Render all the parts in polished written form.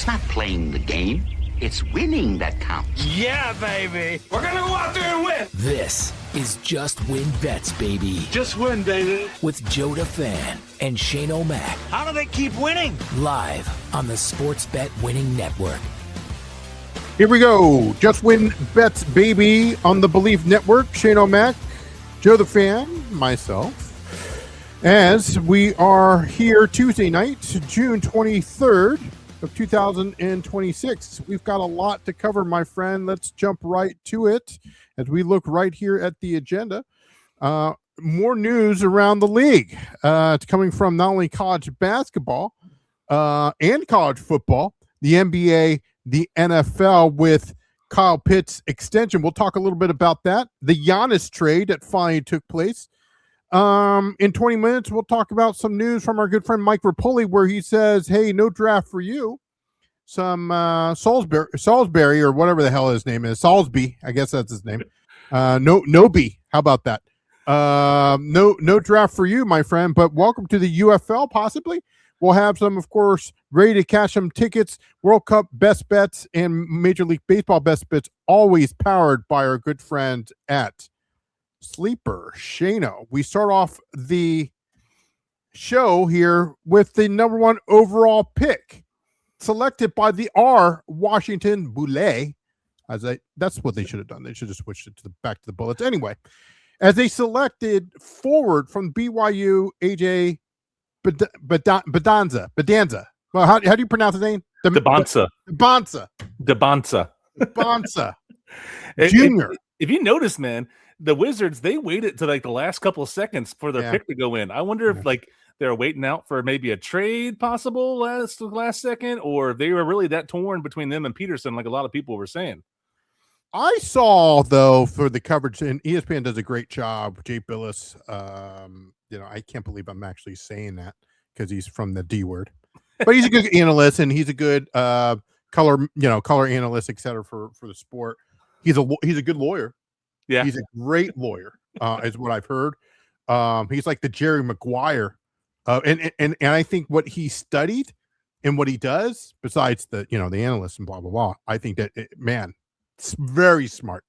It's not playing the game. It's winning that counts. Yeah, baby. We're going to go out there and win. This is Just Win Bets, baby. Just win, baby. With Joe DeFan and Shane O'Mac. How do they keep winning? Live on the Sports Bet Winning Network. Here we go. Just Win Bets, baby, on the Belief Network. Shane O'Mac, Joe DeFan, myself. As we are here Tuesday night, June 23rd of 2026. We've got a lot to cover, my friend. Let's jump right to it as we look right here at the agenda. More news around the league. It's coming from not only college basketball and college football, the NBA, the NFL with Kyle Pitts' extension. We'll talk a little bit about that. The Giannis trade that finally took place. In 20 minutes, we'll talk about some news from our good friend Mike Rapoli, where he says, hey, no draft for you. Some Salisbury or whatever the hell his name is. Salisbury, I guess that's his name. Nobi. How about that? No draft for you, my friend, but welcome to the UFL, possibly. We'll have some, of course, ready to cash some tickets, World Cup best bets, and Major League Baseball best bets, always powered by our good friends at Sleeper Shano. We start off the show here with the number one overall pick, selected by the Washington Bullets. That's what they should have done. They should have switched it back to the Bullets. Anyway, as they selected forward from BYU, AJ Dybantsa. Well, how do you pronounce his name? Dybantsa. Junior. If you notice, man, the Wizards, they waited to like the last couple of seconds for their pick to go in. I wonder if like they're waiting out for maybe a trade possible last second, or if they were really that torn between them and Peterson, like a lot of people were saying. I saw, though, for the coverage, and ESPN does a great job. Jay Billis, I can't believe I'm actually saying that because he's from the D word, but he's a good analyst and he's a good color analyst, et cetera, for the sport. He's a good lawyer. Yeah, he's a great lawyer, is what I've heard. He's like the Jerry Maguire, and I think what he studied and what he does, besides the analysts and blah blah blah, I think that it's very smart,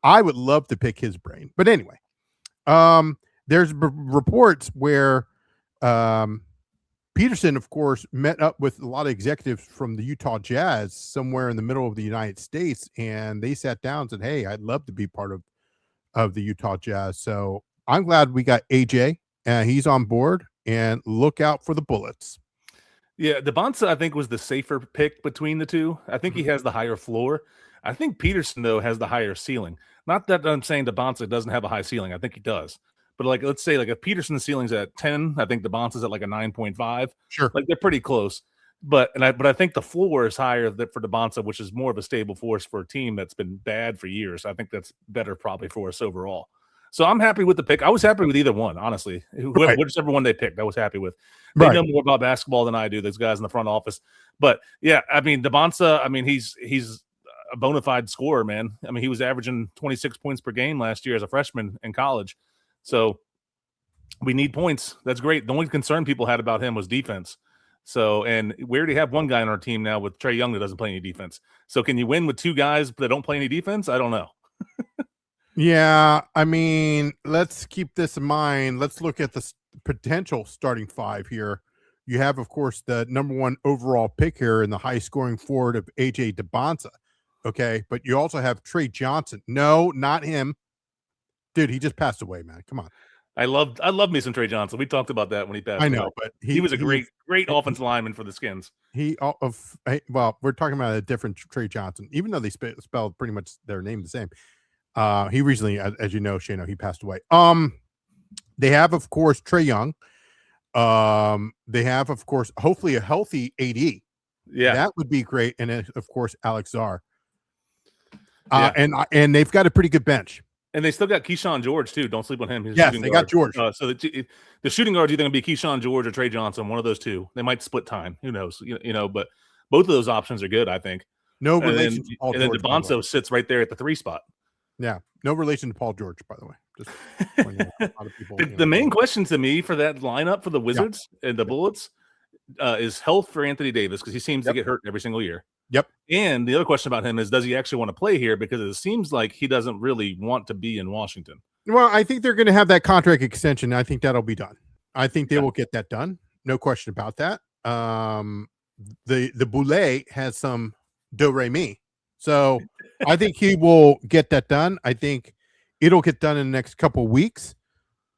I would love to pick his brain, but anyway, there's reports where Peterson, of course, met up with a lot of executives from the Utah Jazz somewhere in the middle of the United States, and they sat down and said, hey, I'd love to be part of the Utah Jazz. So I'm glad we got AJ, and he's on board, and look out for the Bullets. Yeah, Dybantsa, I think, was the safer pick between the two. I think he has the higher floor. I think Peterson, though, has the higher ceiling. Not that I'm saying Dybantsa doesn't have a high ceiling. I think he does. But like, let's say like if Peterson's ceiling's at 10, I think Dybantsa's at like a 9.5. Sure. Like they're pretty close. But I think the floor is higher for Dybantsa, which is more of a stable force for a team that's been bad for years. I think that's better probably for us overall. So I'm happy with the pick. I was happy with either one, honestly. Whichever one they picked, I was happy with. They know more about basketball than I do, those guys in the front office. But yeah, I mean, Dybantsa, I mean, he's a bona fide scorer, man. I mean, he was averaging 26 points per game last year as a freshman in college. So we need points. That's great. The only concern people had about him was defense. So, and we already have one guy on our team now with Trae Young that doesn't play any defense. So can you win with two guys that don't play any defense? I don't know. Yeah, I mean, let's keep this in mind. Let's look at the potential starting five here. You have, of course, the number one overall pick here in the high scoring forward of AJ Dybantsa. Okay, but you also have Trey Johnson. No, not him. Dude, he just passed away, man. Come on. I love me some Trey Johnson. We talked about that when he passed. I know, away. but he was a great offensive lineman for the Skins. Well, we're talking about a different Trey Johnson, even though they spelled pretty much their name the same. He recently, as you know, Shano, he passed away. They have, of course, Trae Young. They have, of course, hopefully a healthy AD. Yeah, that would be great. And then, of course, Alex Zar. And they've got a pretty good bench. And they still got Keyshawn George, too. Don't sleep on him. Yes, they got George. So the shooting guard's either going to be Keyshawn George or Trey Johnson, one of those two. They might split time. Who knows? But both of those options are good, I think. No relation to Paul George. And then Dybantsa sits right there at the 3 spot. Yeah. No relation to Paul George, by the way. Just the main question to me for that lineup for the Wizards and the Bullets, is health for Anthony Davis, because he seems to get hurt every single year. Yep. And the other question about him is, does he actually want to play here? Because it seems like he doesn't really want to be in Washington. Well, I think they're going to have that contract extension. I think that'll be done. I think they will get that done. No question about that. The Boulay has some do-re-mi. So I think he will get that done. I think it'll get done in the next couple of weeks.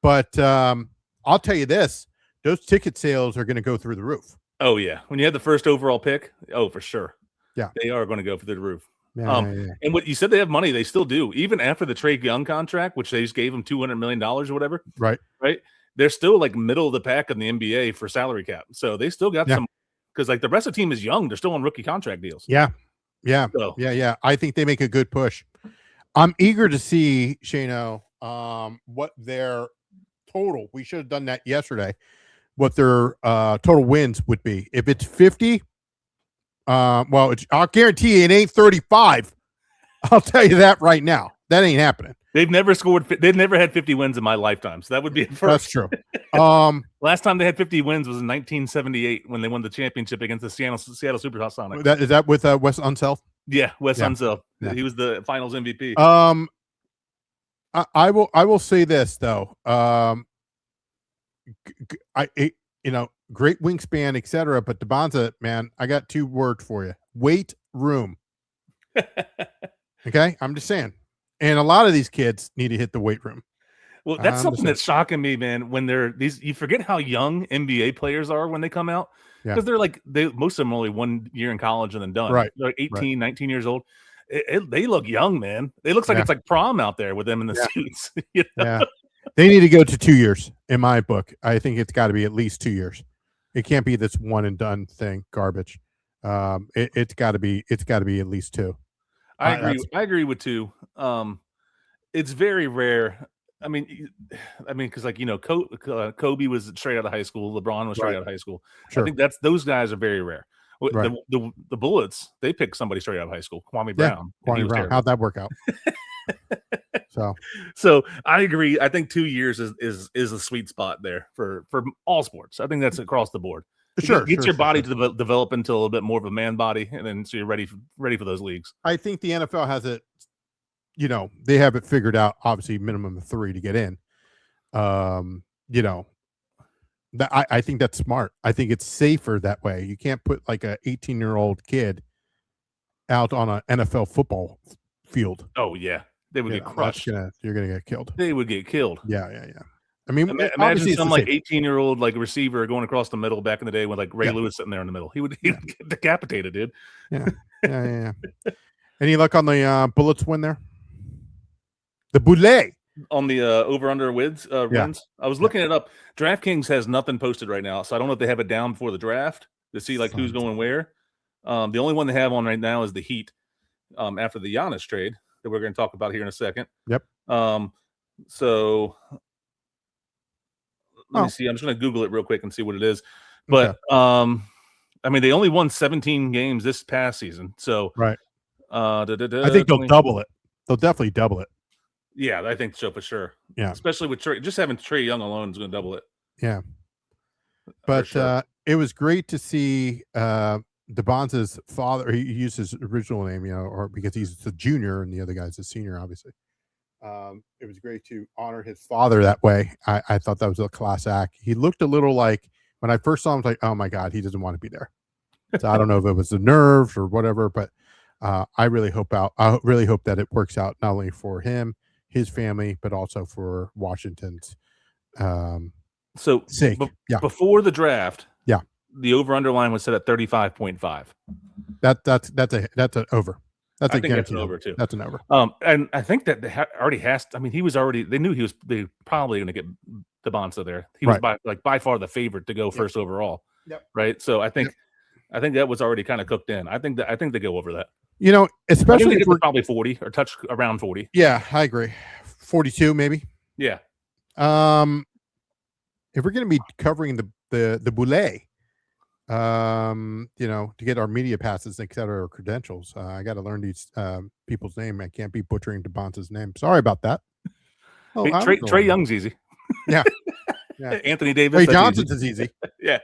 But I'll tell you this, those ticket sales are going to go through the roof. Oh, yeah. When you had the first overall pick, for sure. Yeah. They are going to go through the roof. Yeah. And what you said, they have money, they still do. Even after the Trae Young contract, which they just gave him $200 million or whatever. Right. They're still like middle of the pack in the NBA for salary cap. So they still got some, because like the rest of the team is young. They're still on rookie contract deals. Yeah. So. Yeah. I think they make a good push. I'm eager to see, Shano, what their total, we should have done that yesterday, what their total wins would be. If it's 50, well, I'll guarantee you it ain't 35. I'll tell you that right now. That ain't happening. They've never had 50 wins in my lifetime. So that would be a first. That's true. Last time they had 50 wins was in 1978 when they won the championship against the Seattle Supersonics. Is that with Wes Unseld? Yeah, Wes Unseld. Yeah. He was the Finals MVP. I will say this though. Great wingspan, etc. But Dybantsa, man, I got 2 words for you: weight room. Okay, I'm just saying. And a lot of these kids need to hit the weight room. Well, that's something that's shocking me, man. When you forget how young NBA players are when they come out, because they're like most of them are only 1 year in college and then done. Right, they're like 18, 19 years old. They look young, man. It looks like it's like prom out there with them in the suits. You know? Yeah, they need to go to 2 years in my book. I think it's got to be at least 2 years. It can't be this one and done thing, garbage. It's got to be at least 2. I agree. I agree with 2. It's very rare. I mean, because like Kobe was straight out of high school. LeBron was straight out of high school. Sure. I think those guys are very rare. Right. The Bullets, they picked somebody straight out of high school, Kwame Brown. Kwame Brown. How'd that work out? So I agree. I think 2 years is a sweet spot there for all sports. I think that's across the board. Sure, Get your body to develop into a little bit more of a man body, and then so you're ready for those leagues. I think the NFL has it. They have it figured out. Obviously, minimum of 3 to get in. I think that's smart. I think it's safer that way. You can't put like a 18-year-old kid out on an NFL football field. Oh yeah, they would get crushed. You're gonna get killed. They would get killed. Yeah. I mean, imagine some like 18-year-old like receiver going across the middle back in the day with like Ray Lewis sitting there in the middle. He would get decapitated, dude. Yeah. Any luck on the Bullets win there? The Boulay on the over/under wins. I was looking it up. DraftKings has nothing posted right now, so I don't know if they have it down before the draft to see like who's going where. The only one they have on right now is the Heat. After the Giannis trade that we're going to talk about here in a second. Yep. So let me see. I'm just going to Google it real quick and see what it is. But I mean, they only won 17 games this past season. So right. I think they'll double it. They'll definitely double it. Yeah, I think so for sure. Yeah, especially with Trae. Just having Trae Young alone is going to double it. Yeah, but it was great to see Dybantsa's father. He used his original name, or because he's the junior and the other guy's the senior, obviously. It was great to honor his father that way. I thought that was a class act. He looked a little like, when I first saw him, I was like, oh my God, he doesn't want to be there. So I don't know if it was the nerves or whatever, but I really hope that it works out not only for him, his family, but also for Washington's sake. Before the draft, the over/under line was set at 35.5. That's an over. That's I think that's an over too. That's an over. And I think that they already has. I mean, they knew they probably going to get Dybantsa there. He was by far the favorite to go first overall. Yep. Right. So I think that was already kind of cooked in. I think they go over that. Especially if we're probably 40 or touch around 40. Yeah, I agree. 42 maybe. Yeah. If we're going to be covering the Boulay, to get our media passes, etc., or credentials, I got to learn these people's name. I can't be butchering Dybantsa's name. Sorry about that. Oh, Trae Young's easy. Yeah. Anthony Davis. Johnson's is easy. Yeah.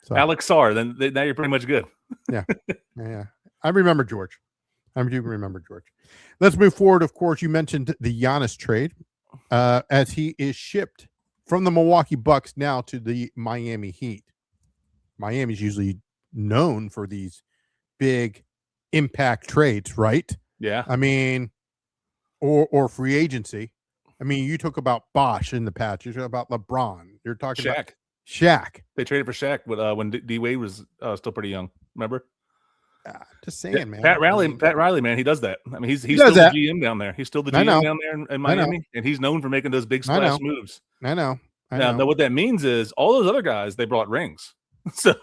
So Alex Sarr, now you're pretty much good. yeah. I remember George. I do remember George. Let's move forward. Of course, you mentioned the Giannis trade, as he is shipped from the Milwaukee Bucks now to the Miami Heat. Miami's usually known for these big impact trades, right? Yeah. I mean, or free agency. I mean, you talk about Bosch in the past. You talk about LeBron. You're talking about Shaq. They traded for Shaq when D Wade was still pretty young. Remember? Just saying, man. Pat Riley, man, he does that. I mean, he's does still that. the GM down there. He's still the GM down there in Miami, and he's known for making those big splash moves. I know. Now, what that means is all those other guys, they brought rings. So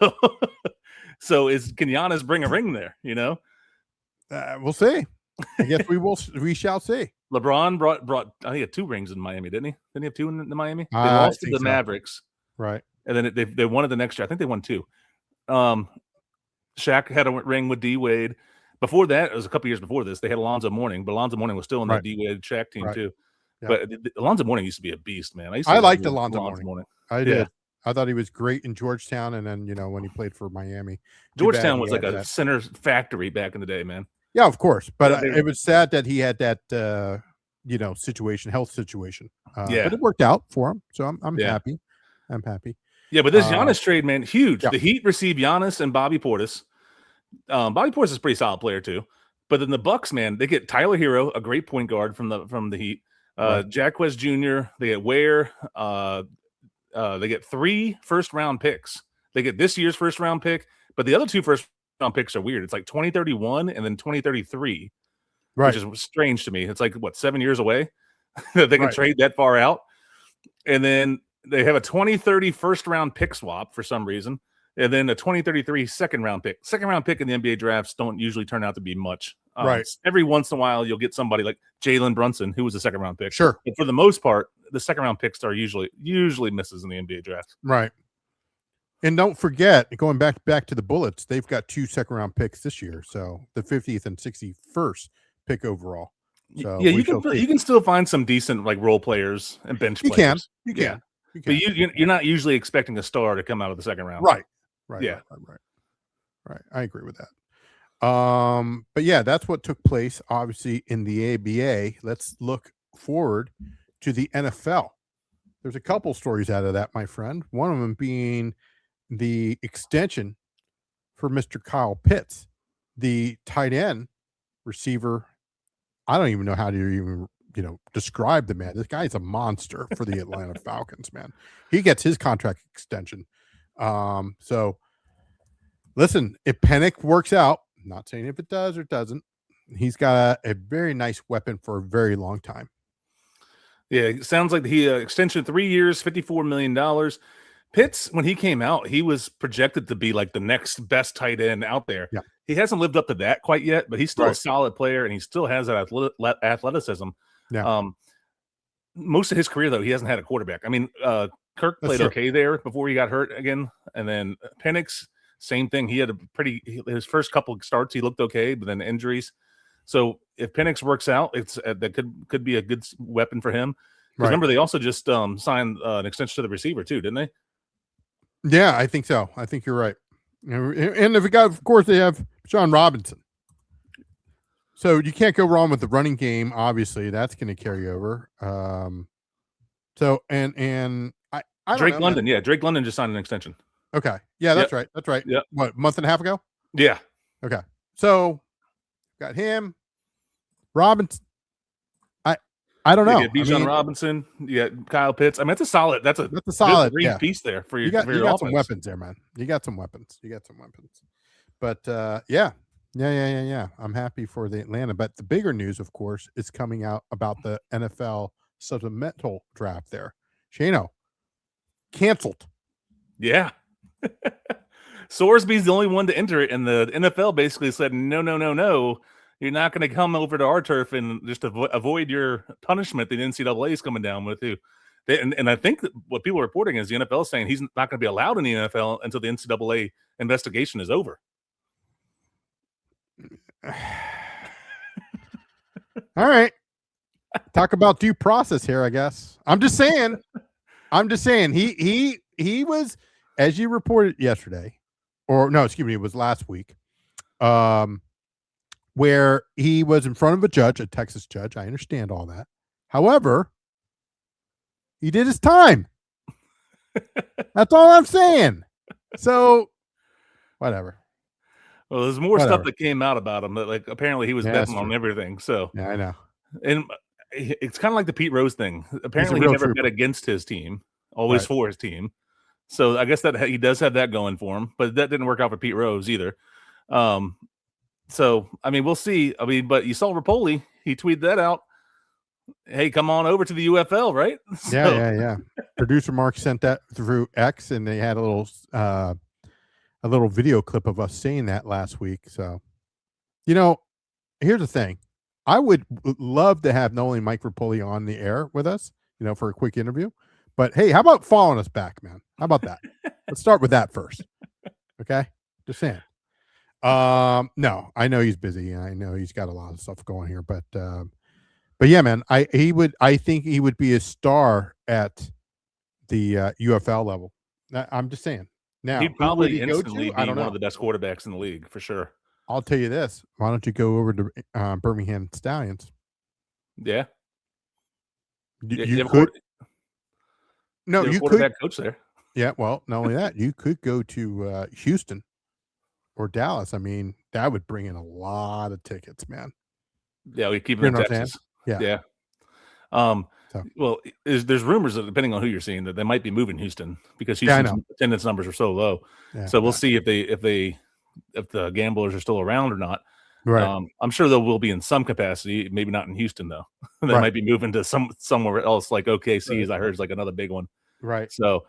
can Giannis bring a ring there? You know, we'll see. I guess we shall see. LeBron brought I think he had 2 rings in Miami, didn't he? Didn't he have 2 in Miami? They lost to the Mavericks, right? And then they won it the next year. I think they won 2. Shaq had a ring with D Wade. Before that, it was a couple years before this. They had Alonzo Mourning, but Alonzo Mourning was still in the D Wade Shaq team too. Yeah. But Alonzo Mourning used to be a beast, man. I liked Alonzo Mourning. I did. Yeah. I thought he was great in Georgetown, and then when he played for Miami, Georgetown was like a center factory back in the day, man. Yeah, of course. But it was sad that he had that health situation. But it worked out for him, so I'm happy. I'm happy. Yeah, but this Giannis trade, man, huge. Yeah. The Heat received Giannis and Bobby Portis. Bobby Portis is a pretty solid player too. But then the Bucks, man, they get Tyler Hero, a great point guard from the Heat. Jacquez Jr. They get Ware. They get 3 first-round picks. They get this year's first-round pick, but the other 2 first-round picks are weird. It's like 2031 and then 2033, which is strange to me. It's like, 7 years away that they can trade that far out. And then they have a 2030 first-round pick swap for some reason, and then a 2033 second-round pick. Second-round pick in the NBA drafts don't usually turn out to be much. Every once in a while, you'll get somebody like Jalen Brunson, who was a second-round pick. Sure. But for the most part, the second-round picks are usually misses in the NBA draft. Right. And don't forget, going back to the Bullets, they've got 2 second-round picks this year, so the 50th and 61st pick overall. So yeah, you can still find some decent role players and bench players. You can. But you're not usually expecting a star to come out of the second round. Right. I agree with that. But yeah, that's what took place, obviously, in the ABA. Let's look forward to the NFL. There's a couple stories out of that, my friend. One of them being the extension for Mr. Kyle Pitts, the tight end receiver. I don't even know how to even describe the man. This guy's a monster for the Atlanta Falcons, man. He gets his contract extension. So listen, if Pennick works out, I'm not saying if it does or doesn't, he's got a very nice weapon for a very long time. Yeah, it sounds like he extension 3 years, $54 million. Pitts, when he came out, he was projected to be like the next best tight end out there. Yeah. He hasn't lived up to that quite yet, but he's still a solid player, and he still has that athleticism. Yeah. Most of his career, though, he hasn't had a quarterback. I mean, Kirk played okay there before he got hurt again, and then Penix, same thing. He had his first couple of starts, he looked okay, but then injuries. So if Penix works out, that could be a good weapon for him. Remember, they also just signed an extension to the receiver too, didn't they? Yeah, I think so. I think you're right. And of course, they have Sean Robinson. So you can't go wrong with the running game. Obviously, that's going to carry over. So and I Drake London, Drake London just signed an extension. Okay, yeah, that's right. That's right. Yeah, what, a month and a half ago? Yeah. Okay, so got him, Robinson. I don't know. Bijan Robinson, Kyle Pitts. I mean, that's a solid piece there for your. You got some weapons there, man. You got some weapons. But yeah. I'm happy for the Atlanta. But the bigger news, of course, is coming out about the NFL supplemental draft there. Shano, canceled. Yeah. Sorsby's the only one to enter it, and the NFL basically said, no. You're not going to come over to our turf and just avoid your punishment that the NCAA is coming down with you. And I think that what people are reporting is the NFL is saying he's not going to be allowed in the NFL until the NCAA investigation is over. All right. Talk about due process here, I guess. I'm just saying he was as you reported yesterday, or no, excuse me, it was last week, where he was in front of a judge, a Texas judge. I understand all that. However, he did his time. That's all I'm saying. So, whatever. Well, there's more Whatever. stuff that came out about him that, like, apparently he was Yeah, betting that's on true. everything. So, Yeah, I know. and it's kind of like the Pete Rose thing. Apparently, he real never trooper. bet against his team, always Right. for his team. So, I guess that he does have that going for him, but that didn't work out for Pete Rose either. So, I mean, we'll see. I mean, but you saw Rapoli, he tweeted that out. Hey, come on over to the UFL, right? Yeah. Producer Mark sent that through X, and they had a little video clip of us saying that last week. So, here's the thing. I would love to have not only Mike Rapoli on the air with us, for a quick interview, but hey, how about following us back, man? How about that? Let's start with that first. Okay. Just saying. No, I know he's busy. I know he's got a lot of stuff going here, but yeah, man, I think he would be a star at the UFL level. I'm just saying. Now, he'd who would probably he go instantly to? I be don't one know. of the best quarterbacks in the league for sure. I'll tell you this. Why don't you go over to Birmingham Stallions? Yeah. You could. No, you quarterback could. coach there. Yeah, well, not only that, you could go to Houston or Dallas. I mean, that would bring in a lot of tickets, man. Yeah, we keep him in Texas. Yeah. Well, there's rumors that depending on who you're seeing that they might be moving Houston because Houston's attendance numbers are so low. Yeah, so we'll see if the gamblers are still around or not. Right. I'm sure they will be in some capacity, maybe not in Houston though. They might be moving to somewhere else like OKC, as I heard is like another big one. Right. So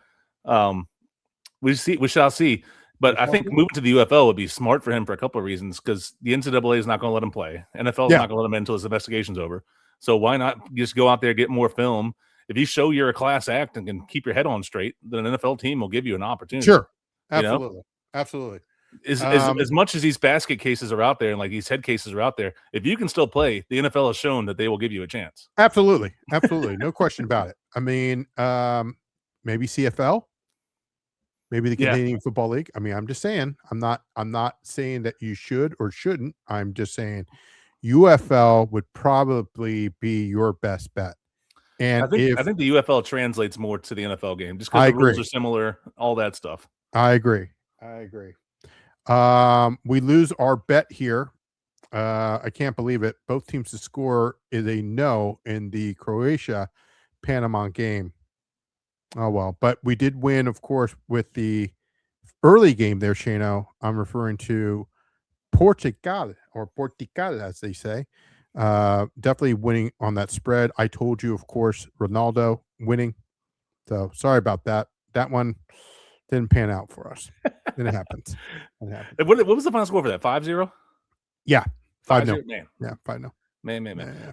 we shall see. But I think moving to the UFL would be smart for him for a couple of reasons because the NCAA is not going to let him play. NFL is not going to let him in until his investigation's over. So why not just go out there, get more film? If you show you're a class act and can keep your head on straight, then an NFL team will give you an opportunity. Sure. Absolutely. Absolutely. As much as these basket cases are out there and like these head cases are out there, if you can still play, the NFL has shown that they will give you a chance. Absolutely. No question about it. I mean, maybe CFL. Maybe the Canadian Football League. I mean, I'm just saying. I'm not saying that you should or shouldn't. I'm just saying UFL would probably be your best bet. And I think the UFL translates more to the NFL game just I because the rules agree. are similar, all that stuff. I agree. We lose our bet here. I can't believe it. Both teams to score is a no in the Croatia-Panama game. Oh, well, but we did win, of course, with the early game there, Shano. I'm referring to Portugal, as they say. Definitely winning on that spread. I told you, of course, Ronaldo winning. So sorry about that. That one didn't pan out for us. It happens. What was the final score for that? 5-0? Yeah. 5-0. Man. Yeah, 5-0. Man.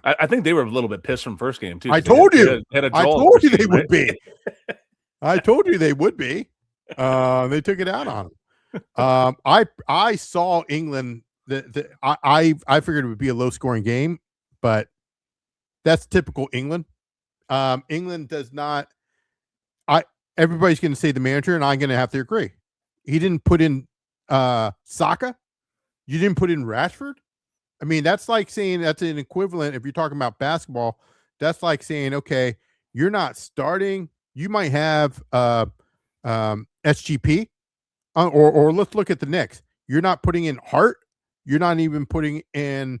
Yeah. I think they were a little bit pissed from first game too. I told you. Had a I draw told you they game, would right? be. I told you they would be. They took it out on them. I saw England. I figured it would be a low scoring game, but that's typical England. England does not. Everybody's going to say the manager, and I'm going to have to agree. He didn't put in Saka. You didn't put in Rashford. I mean, that's like saying that's an equivalent. If you're talking about basketball, that's like saying, okay, you're not starting. You might have SGP, or let's look at the Knicks. You're not putting in Hart. You're not even putting in,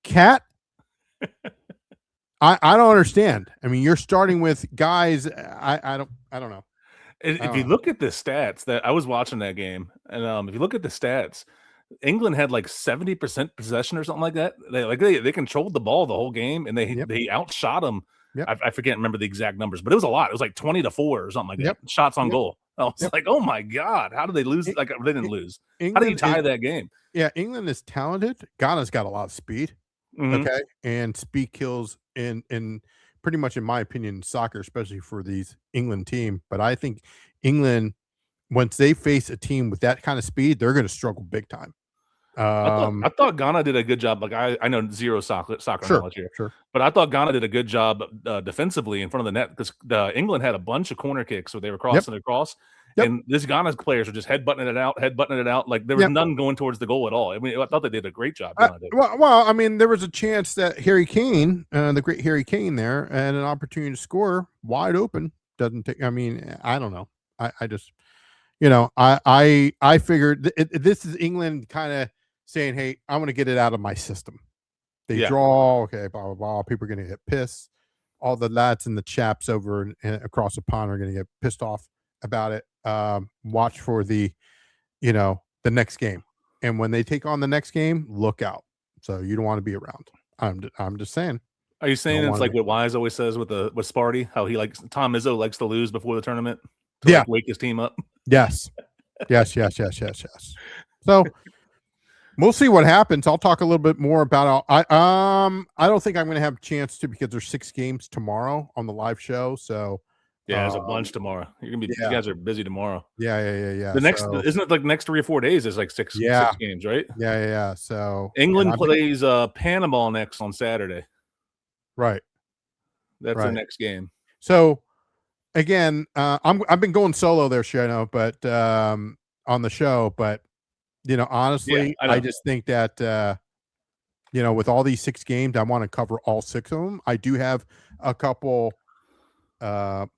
Cat. I don't understand. I mean, you're starting with guys. I don't know. If you look at the stats that I was watching that game, and if you look at the stats, England had like 70% possession or something like that. They controlled the ball the whole game, and they outshot them. Yep. I forget remember the exact numbers, but it was a lot. It was like 20-4 or something like that. Shots on goal. I was like, oh my god, how did they lose? Like they didn't lose. How did you tie that game? Yeah, England is talented. Ghana's got a lot of speed. Mm-hmm. Okay, and speed kills in pretty much, in my opinion, soccer, especially for these England team. But I think England, once they face a team with that kind of speed, they're going to struggle big time. I thought Ghana did a good job. Like I know zero soccer knowledge here, but I thought Ghana did a good job defensively in front of the net because England had a bunch of corner kicks where they were crossing across, Yep. And this Ghana's players are just headbutting it out. Like there was none going towards the goal at all. I mean, I thought they did a great job. Well, I mean, there was a chance that Harry Kane, the great Harry Kane there, and an opportunity to score wide open. Doesn't take, I mean, I don't know. I just, I figured this is England kind of saying, hey, I'm going to get it out of my system. They draw, okay, blah, blah, blah. People are going to get pissed. All the lads and the chaps over and across the pond are going to get pissed off about it. Watch for the next game. And when they take on the next game, look out. So you don't want to be around. I'm just saying. Are you saying it's like what Wise always says with Sparty, how Tom Izzo likes to lose before the tournament to wake his team up? Yes. So we'll see what happens. I'll talk a little bit more about it. I don't think I'm going to have a chance to because there's 6 games tomorrow on the live show. So there's a bunch tomorrow. You're gonna be you guys are busy tomorrow. Yeah. The next isn't it like next 3 or 4 days? There's like six games, right? Yeah. So England plays Panama next on Saturday. Right. That's the next game. So again, I've been going solo there, Shano, but on the show, but honestly, I just think that with all these 6 games, I want to cover all 6 of them. I do have a couple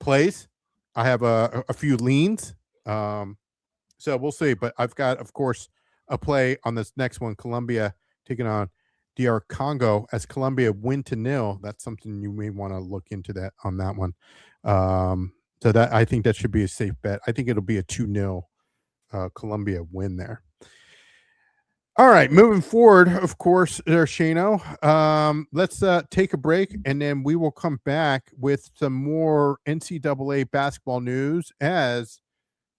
plays. I have a few leans. So we'll see. But I've got, of course, a play on this next one, Colombia taking on DR Congo as Colombia win to 0. That's something you may want to look into that on that one. So that I think that should be a safe bet. I think it'll be a 2-0 Colombia win there. All right, moving forward, of course, there's Shano. Let's take a break, and then we will come back with some more NCAA basketball news as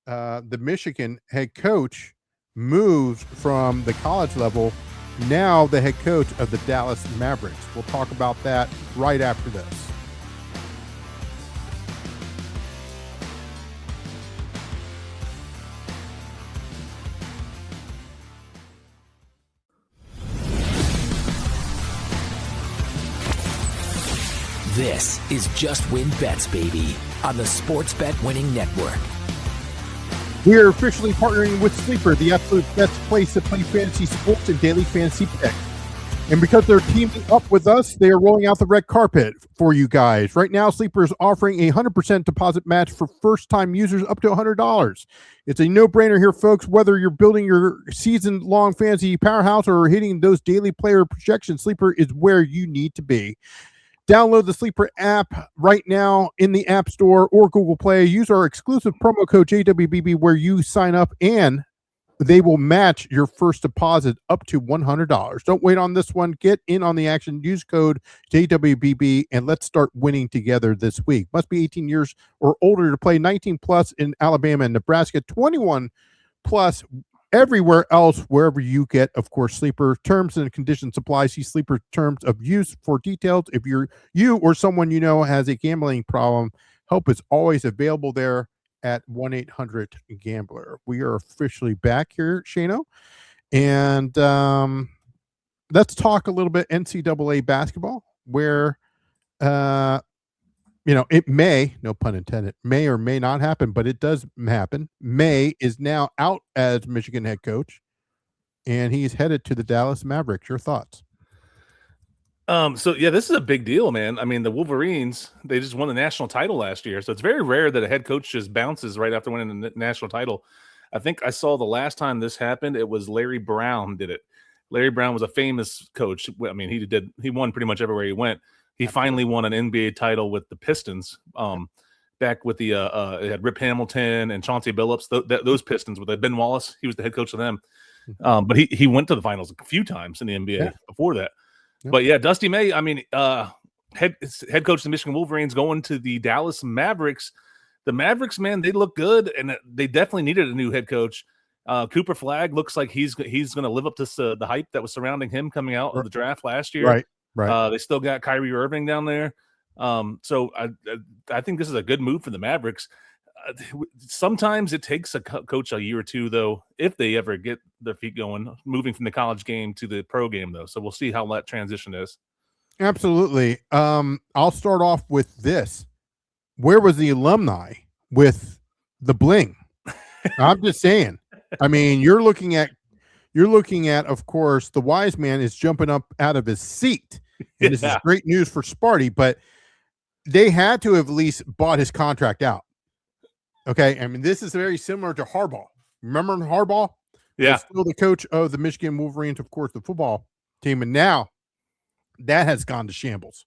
the Michigan head coach moves from the college level, now the head coach of the Dallas Mavericks. We'll talk about that right after this. This is Just Win Bets, baby, on the Sports Bet Winning Network. We are officially partnering with Sleeper, the absolute best place to play fantasy sports and daily fantasy picks. And because they're teaming up with us, they are rolling out the red carpet for you guys. Right now, Sleeper is offering a 100% deposit match for first-time users up to $100. It's a no-brainer here, folks. Whether you're building your season-long fantasy powerhouse or hitting those daily player projections, Sleeper is where you need to be. Download the Sleeper app right now in the App Store or Google Play. Use our exclusive promo code JWBB where you sign up, and they will match your first deposit up to $100. Don't wait on this one. Get in on the action. Use code JWBB, and let's start winning together this week. Must be 18 years or older to play. 19 plus in Alabama and Nebraska. 21 plus everywhere else, wherever you get, of course, Sleeper. Terms and conditions apply. See Sleeper terms of use for details. If you or someone you know has a gambling problem, help is always available there at 1-800-GAMBLER. We are officially back here, Shano, and let's talk a little bit NCAA basketball, where it may, no pun intended, may or may not happen, but it does happen. May is now out as Michigan head coach, and he's headed to the Dallas Mavericks. Your thoughts? This is a big deal, man. I mean, the Wolverines, they just won the national title last year. So it's very rare that a head coach just bounces right after winning the national title. I think I saw the last time this happened, it was Larry Brown did it. Larry Brown was a famous coach. I mean, he won pretty much everywhere he went. He finally won an NBA title with the Pistons. Back with the it had Rip Hamilton and Chauncey Billups. Those Pistons with Ben Wallace, he was the head coach of them. But he went to the finals a few times in the NBA before that. Yeah. But yeah, Dusty May. I mean, head coach of the Michigan Wolverines going to the Dallas Mavericks. The Mavericks, man, they look good, and they definitely needed a new head coach. Cooper Flagg looks like he's going to live up to the hype that was surrounding him coming out of the draft last year. Right. They still got Kyrie Irving down there. So I think this is a good move for the Mavericks. Sometimes it takes a coach a year or two, though, if they ever get their feet going, moving from the college game to the pro game, though. So we'll see how that transition is. Absolutely. I'll start off with this. Where was the alumni with the bling? I'm just saying. I mean, you're looking at, of course, the wise man is jumping up out of his seat. And this is Yeah. great news for Sparty, but they had to have at least bought his contract out. Okay. I mean, this is very similar to Harbaugh. Remember Harbaugh? Yeah. Was still the coach of the Michigan Wolverines, of course, the football team. And now that has gone to shambles.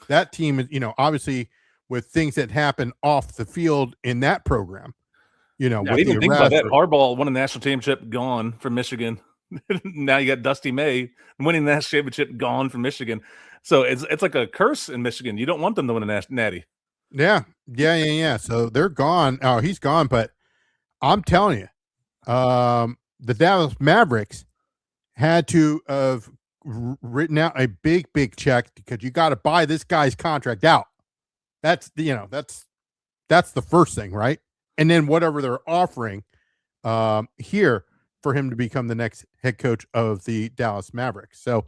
That team is, obviously with things that happen off the field in that program, Yeah, with even the think about arrest. that. Harbaugh won a national championship, gone from Michigan. Now you got Dusty May winning the national championship, gone from Michigan. So it's like a curse in Michigan. You don't want them to win a natty. Yeah. So they're gone. Oh, he's gone. But I'm telling you, the Dallas Mavericks had to have written out a big check because you got to buy this guy's contract out. That's that's the first thing, right? And then whatever they're offering here for him to become the next head coach of the Dallas Mavericks. So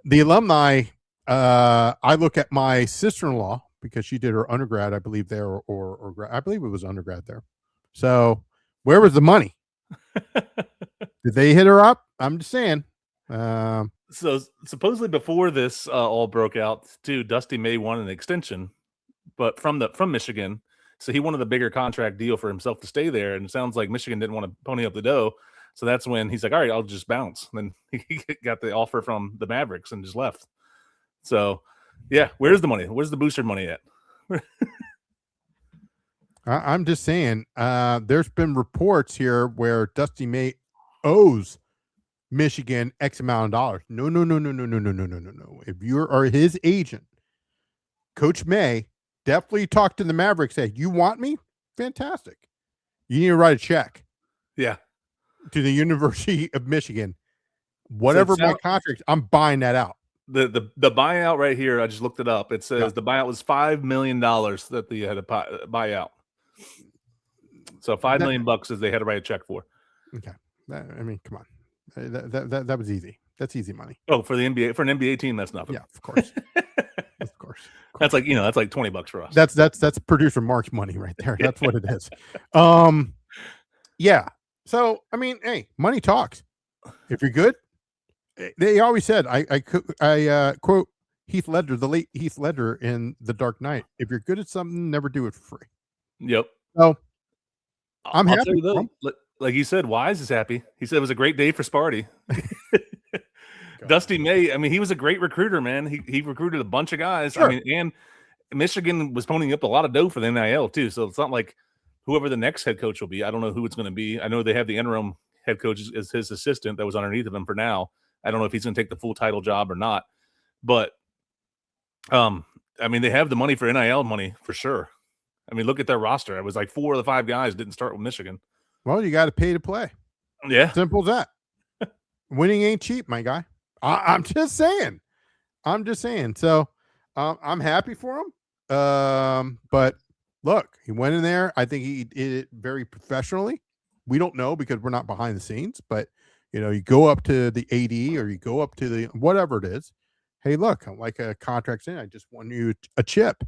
the alumni, I look at my sister-in-law because she did her undergrad, I believe there, or I believe it was undergrad there. So where was the money? Did they hit her up? I'm just saying. So supposedly before this all broke out, too, Dusty May won an extension, but from Michigan. So he wanted a bigger contract deal for himself to stay there, and it sounds like Michigan didn't want to pony up the dough. So that's when he's like, all right, I'll just bounce. And then he got the offer from the Mavericks and just left. So, yeah, where's the money? Where's the booster money at? I'm just saying, there's been reports here where Dusty May owes Michigan X amount of dollars. No. If you are his agent, Coach May definitely talk to the Mavericks. Say, you want me? Fantastic. You need to write a check. Yeah. To the University of Michigan. Whatever my contract, I'm buying that out. The buyout right here, I just looked it up. It says the buyout was $5 million that they had to buy out. So $5 million is they had to write a check for. Okay. I mean, come on. That was easy. That's easy money. Oh, for the NBA, for an NBA team, that's nothing. Yeah, of course. Of course. That's like, that's like $20 for us. That's producer Mark's money right there. That's what it is. Yeah. So, I mean, hey, money talks. If you're good, they always said, I quote Heath Ledger, the late Heath Ledger in The Dark Knight. If you're good at something, never do it for free. Yep. So I'm I'll happy. Though, like you said, Wise is happy. He said it was a great day for Sparty. Dusty May, I mean, he was a great recruiter, man. He recruited a bunch of guys. Sure. I mean, and Michigan was ponying up a lot of dough for the NIL too. So it's not like whoever the next head coach will be. I don't know who it's going to be. I know they have the interim head coach as his assistant that was underneath of him for now. I don't know if he's going to take the full title job or not. But, I mean, they have the money for NIL money for sure. I mean, look at their roster. It was like 4 of the 5 guys didn't start with Michigan. Well, you got to pay to play. Yeah. Simple as that. Winning ain't cheap, my guy. I'm just saying. So I'm happy for him. But look, he went in there. I think he did it very professionally. We don't know because we're not behind the scenes, but you go up to the AD or you go up to the whatever it is. Hey, look, I'm like a contract's in. I just want you a chip.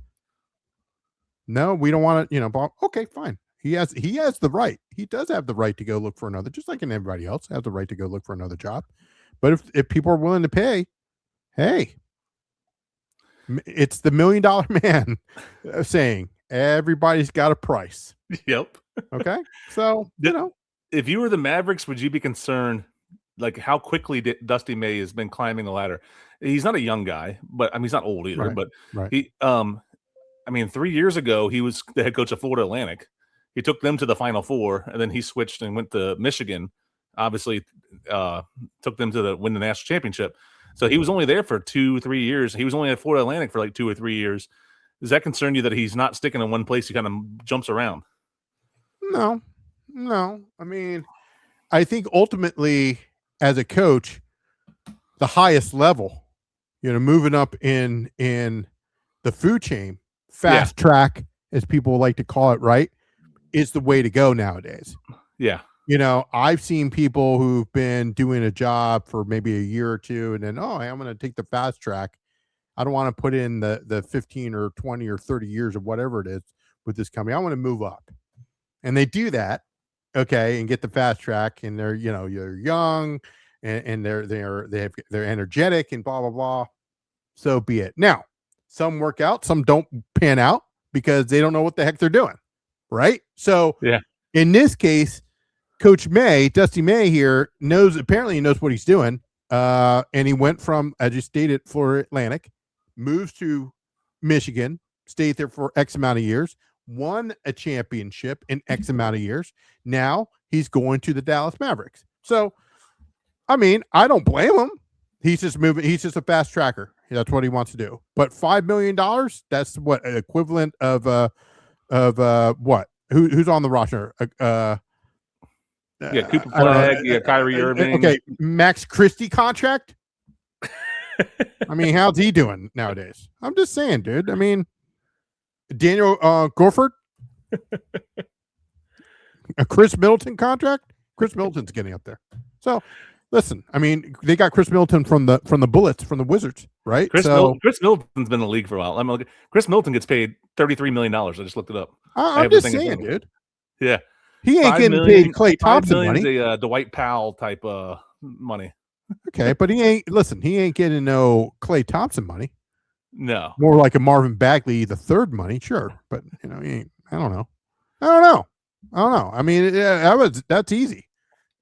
No, we don't want to, okay, fine. He has the right. He does have the right to go look for another, just like everybody else has the right to go look for another job. But if people are willing to pay, hey, it's the $1 million man saying everybody's got a price. Yep. Okay. So, if you were the Mavericks, would you be concerned like how quickly Dusty May has been climbing the ladder? He's not a young guy, but I mean, he's not old either, but he, I mean, 3 years ago, he was the head coach of Florida Atlantic. He took them to the Final Four, and then he switched and went to Michigan. Obviously, took them to win the national championship. So he was only there for 2-3 years. He was only at Florida Atlantic for like 2 or 3 years. Does that concern you that he's not sticking in one place? He kind of jumps around. No. I mean, I think ultimately, as a coach, the highest level, moving up in the food chain, fast track, as people like to call it, right, is the way to go nowadays. Yeah. I've seen people who've been doing a job for maybe a year or two, and then, I'm going to take the fast track. I don't want to put in the 15 or 20 or 30 years or whatever it is with this company. I want to move up. And they do that. okay, and get the fast track, and they're you're young, and they're energetic and blah blah blah. So be it. Now, some work out, some don't pan out because they don't know what the heck they're doing, right? So Yeah. In this case, Coach May, Dusty May here, apparently knows what he's doing. And he went from, as you stated, Florida Atlantic, moves to Michigan, stayed there for X amount of years, won a championship in X amount of years. Now he's going to the Dallas Mavericks. So, I mean, I don't blame him. He's just moving. He's just a fast tracker. That's what he wants to do. But $5 million, that's what equivalent of what? Who's on the roster? Cooper Flag, Kyrie Irving. Okay, Max Christie contract. I mean, how's he doing nowadays? I'm just saying, dude. I mean, Daniel Gorford, a Chris Middleton contract. Chris Middleton's getting up there. So, listen. I mean, they got Chris Middleton from the Bullets, from the Wizards, right? Chris Middleton's been in the league for a while. Chris Middleton gets paid $33 million. I just looked it up. I'm just saying, dude. Yeah. He ain't getting paid Klay Thompson money. A Dwight Powell type money. Okay, but he ain't getting no Klay Thompson money. No. More like a Marvin Bagley the third money, sure. But he ain't, I don't know. I mean, that's easy.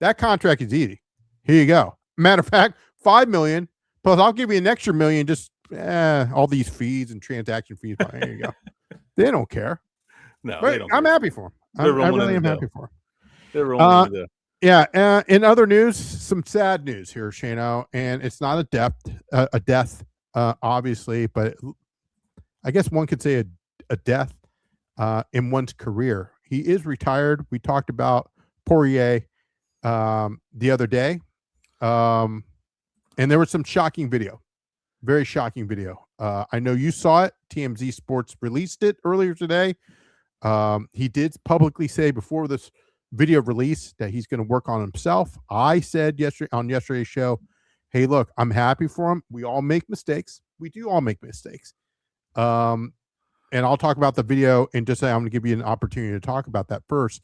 That contract is easy. Here you go. Matter of fact, $5 million plus I'll give you an extra $1 million, just all these fees and transaction fees. There you go. They don't care. No, but they don't I'm care. happy for him. I really am happy for him. They're rolling in the dough. Yeah. In other news, some sad news here, Shano, and it's not a death, obviously, but I guess one could say a death in one's career. He is retired. We talked about Poirier the other day, and there was some shocking video, very shocking video. I know you saw it. TMZ Sports released it earlier today. He did publicly say before this video release that he's going to work on himself. I said yesterday's show, hey, look, I'm happy for him. We all make mistakes. We do all make mistakes. And I'll talk about the video and just say I'm going to give you an opportunity to talk about that first.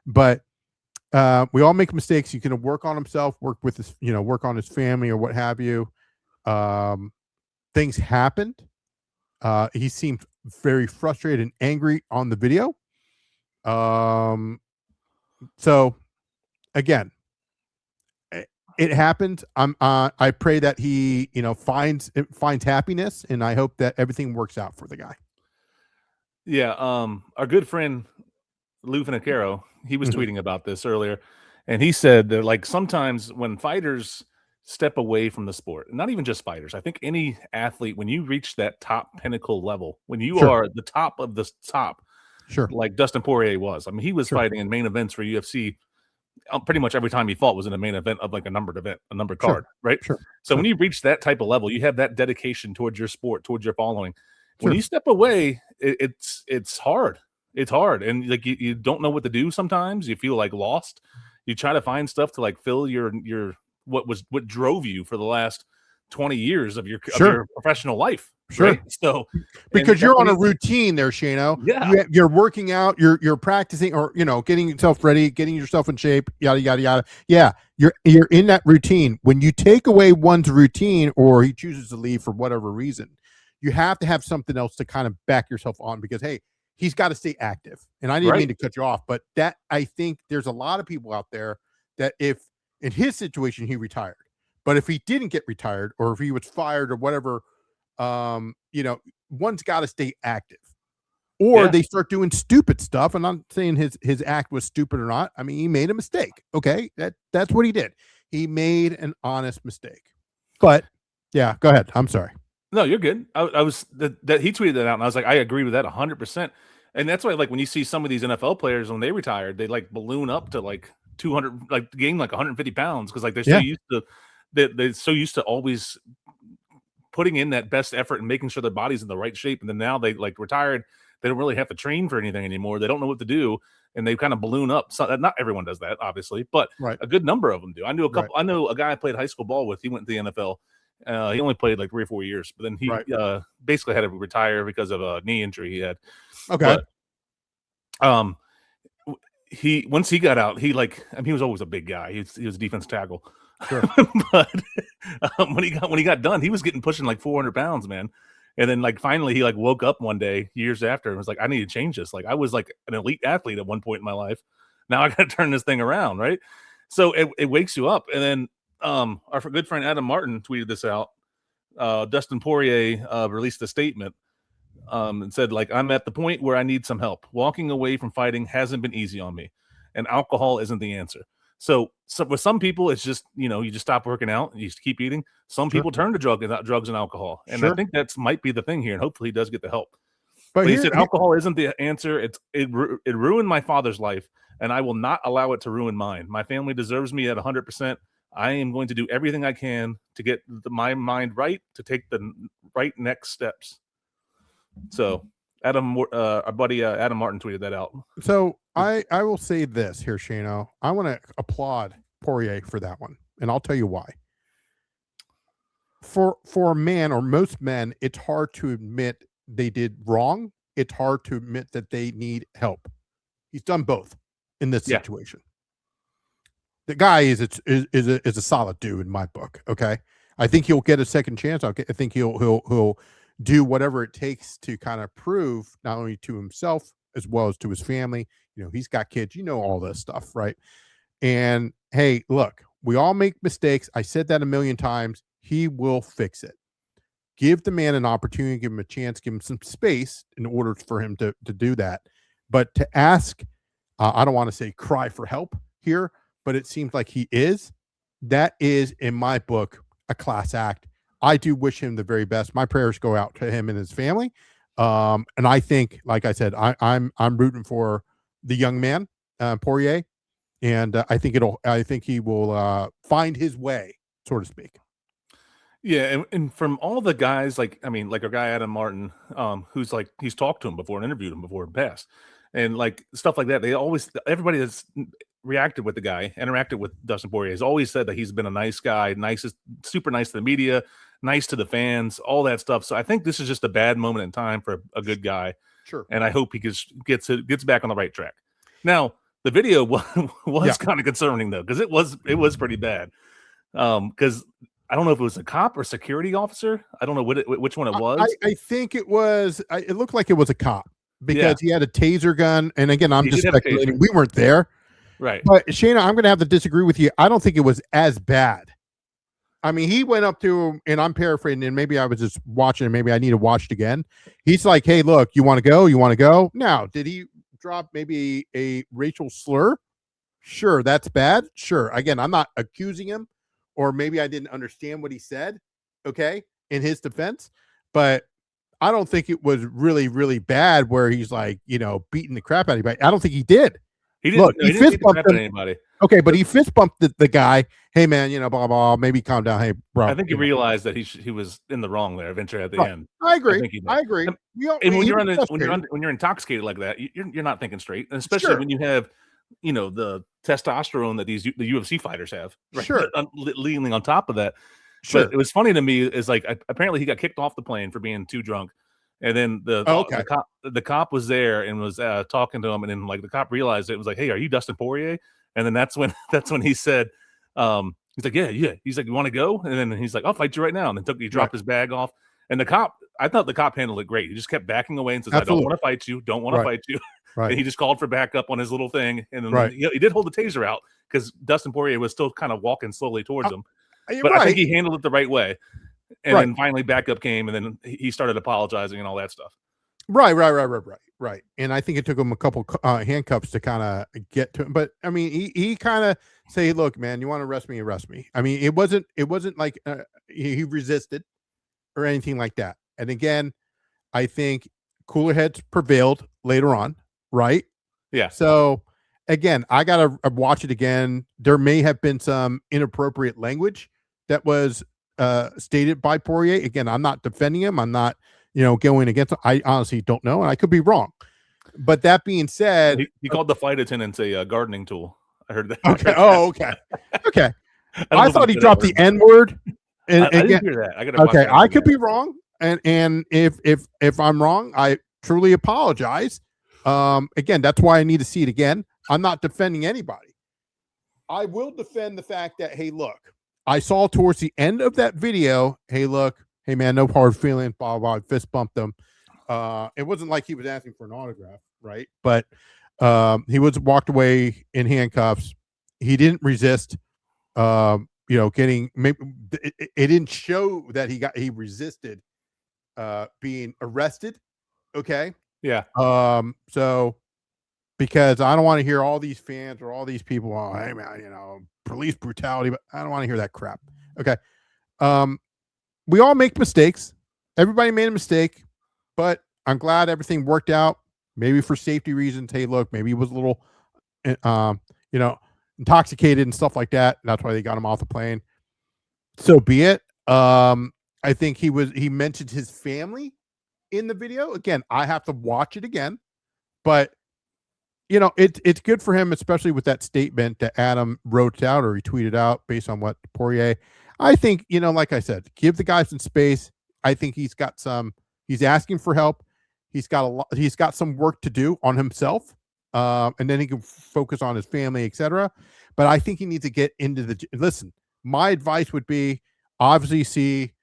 But we all make mistakes. He's going to work on himself, work with his, work on his family or what have you. Things happened. He seemed very frustrated and angry on the video. So again, it happened. I pray that he, finds happiness, and I hope that everything works out for the guy. Yeah. Our good friend Lou Finocchiaro, he was tweeting about this earlier, and he said that like sometimes when fighters step away from the sport, not even just fighters, I think any athlete, when you reach that top pinnacle level, when you are at the top of the top, like Dustin Poirier was. I mean, he was fighting in main events for UFC. Pretty much every time he fought was in a main event of like a numbered card, right? So when you reach that type of level, you have that dedication towards your sport, towards your following. When you step away, it's hard. It's hard, and like you don't know what to do. Sometimes you feel like lost. You try to find stuff to like fill your what drove you for the last 20 years of your professional life. Right? So because you're on a routine there, Shano. Yeah. You're working out, you're practicing, or getting yourself ready, getting yourself in shape, yada yada yada. Yeah, you're in that routine. When you take away one's routine, or he chooses to leave for whatever reason, you have to have something else to kind of back yourself on, because hey, he's got to stay active. And I didn't mean to cut you off, but that I think there's a lot of people out there that if in his situation he retired, but if he didn't get retired, or if he was fired or whatever, one's got to stay active, or they start doing stupid stuff. And I'm saying his act was stupid or not. I mean, he made a mistake. Okay. That's what he did. He made an honest mistake, but yeah, go ahead. I'm sorry. No, you're good. I was that he tweeted that out, and I was like, I agree with that 100%. And that's why, like, when you see some of these NFL players when they retired, they like balloon up to like 200, like gain like 150 pounds because like they're so used to they're so used to always putting in that best effort and making sure their body's in the right shape. And then now they like retired, they don't really have to train for anything anymore. They don't know what to do, and they kind of balloon up. So not everyone does that, obviously, but a good number of them do. I knew a couple. I know a guy I played high school ball with. He went to the NFL. He only played like 3 or 4 years, but then he basically had to retire because of a knee injury he had. Okay. But, once he got out, he was always a big guy. He was a defense tackle. Sure. But when he got done, he was pushing like 400 pounds, man. And then finally he woke up one day years after and was like, I need to change this. I was like an elite athlete at one point in my life. Now I got to turn this thing around, right? So it wakes you up. And then our good friend Adam Martin tweeted this out. Dustin Poirier released a statement and said, I'm at the point where I need some help. Walking away from fighting hasn't been easy on me, and alcohol isn't the answer. So with some people, it's just, you just stop working out and you just keep eating. Some people turn to drugs and alcohol. And I think that might be the thing here. And hopefully he does get the help. But he said alcohol isn't the answer. It ruined my father's life, and I will not allow it to ruin mine. My family deserves me at 100%. I am going to do everything I can to get my mind right, to take the right next steps. So our buddy Adam Martin tweeted that out. So I will say this here, Shano. I want to applaud Poirier for that one, and I'll tell you why. For a man, or most men, it's hard to admit they did wrong. It's hard to admit that they need help. He's done both in this situation. The guy is a solid dude in my book. Okay, I think he'll get a second chance. I think he'll do whatever it takes to kind of prove not only to himself as well as to his family. He's got kids. All this stuff, right? And hey, look, we all make mistakes. I said that a million times. He will fix it. Give the man an opportunity, give him a chance, give him some space in order for him to do that. But to ask, I don't want to say cry for help here, but it seems like he is. That is, in my book, a class act. I do wish him the very best. My prayers go out to him and his family. And I think, like I said, I'm rooting for the young man, Poirier, and I think he will find his way, so to speak. Yeah, and from all the guys, our guy Adam Martin, who's he's talked to him before and interviewed him before in the past, and stuff like that. Everybody that's interacted with Dustin Poirier has always said that he's been a nice guy, super nice to the media, nice to the fans, all that stuff. So I think this is just a bad moment in time for a good guy. Sure. And I hope he gets back on the right track. Now, the video was kind of concerning though, because it was pretty bad. Because I don't know if it was a cop or security officer. I don't know which one it was. I think it was. It looked like it was a cop because he had a taser gun. And again, I'm just speculating. We weren't there, right? But Shayna, I'm going to have to disagree with you. I don't think it was as bad. I mean, he went up to him, and I'm paraphrasing, and maybe I was just watching, and maybe I need to watch it again. He's like, "Hey, look, you want to go? You want to go?" Now, did he drop maybe a racial slur? Sure, that's bad. Sure. Again, I'm not accusing him. Or maybe I didn't understand what he said, okay, in his defense. But I don't think it was really, really bad where he's beating the crap out of anybody. I don't think he did. He didn't. He didn't beat the crap out of anybody. Okay, but he fist bumped the guy. Hey, man, blah, blah, maybe calm down. Hey, bro. I think he realized that he was in the wrong there eventually at the end. I agree. I agree. And when you're intoxicated like that, you're not thinking straight, and especially when you have the testosterone that the UFC fighters have, right? Sure, leaning on top of that. Sure. But it was funny to me is apparently he got kicked off the plane for being too drunk, and then the cop was there and was talking to him, and then the cop realized it was like, "Hey, are you Dustin Poirier?" And then that's when he said, he's like, yeah. He's like, "You want to go?" And then he's like, "I'll fight you right now." And then he dropped his bag off, and I thought the cop handled it great. He just kept backing away and says, "I don't want to fight you. Don't want to fight you." Right. And he just called for backup on his little thing. And then he did hold the taser out because Dustin Poirier was still kind of walking slowly towards him. But I think he handled it the right way. And then finally backup came, and then he started apologizing and all that stuff. Right. And I think it took him a couple handcuffs to kind of get to him. But I mean, he kind of say, "Look, man, you want to arrest me? Arrest me." I mean, it wasn't like he resisted or anything like that. And again, I think cooler heads prevailed later on. Right. Yeah. So again, I got to watch it again. There may have been some inappropriate language that was stated by Poirier. Again, I'm not defending him. I'm not, going against him. I honestly don't know. And I could be wrong. But that being said, he called the flight attendants a gardening tool. I heard that. Okay. Oh, okay. Okay. I thought he dropped the N word. And I didn't hear that. Okay. I could be wrong. And if I'm wrong, I truly apologize. Again, that's why I need to see it again. I'm not defending anybody. I will defend the fact that, hey, look, I saw towards the end of that video, hey, look, hey, man, no hard feelings, blah, blah, blah, fist bumped him. It wasn't like he was asking for an autograph, right? But he was walked away in handcuffs. He didn't resist, getting, maybe it didn't show that he resisted being arrested. Okay. Yeah. So because I don't want to hear all these fans or all these people, oh, hey man, police brutality, but I don't want to hear that crap. Okay. We all make mistakes. Everybody made a mistake, but I'm glad everything worked out. Maybe for safety reasons. Hey, look, maybe he was a little, intoxicated and stuff like that. That's why they got him off the plane. So be it. I think he mentioned his family in the video. Again, I have to watch it again, but it's good for him, especially with that statement that Adam wrote out or he tweeted out based on what Poirier. I think, like I said, give the guy some space. I think he's asking for help. He's got some work to do on himself. And then he can focus on his family, etc. But I think he needs to get into listen, my advice would be obviously see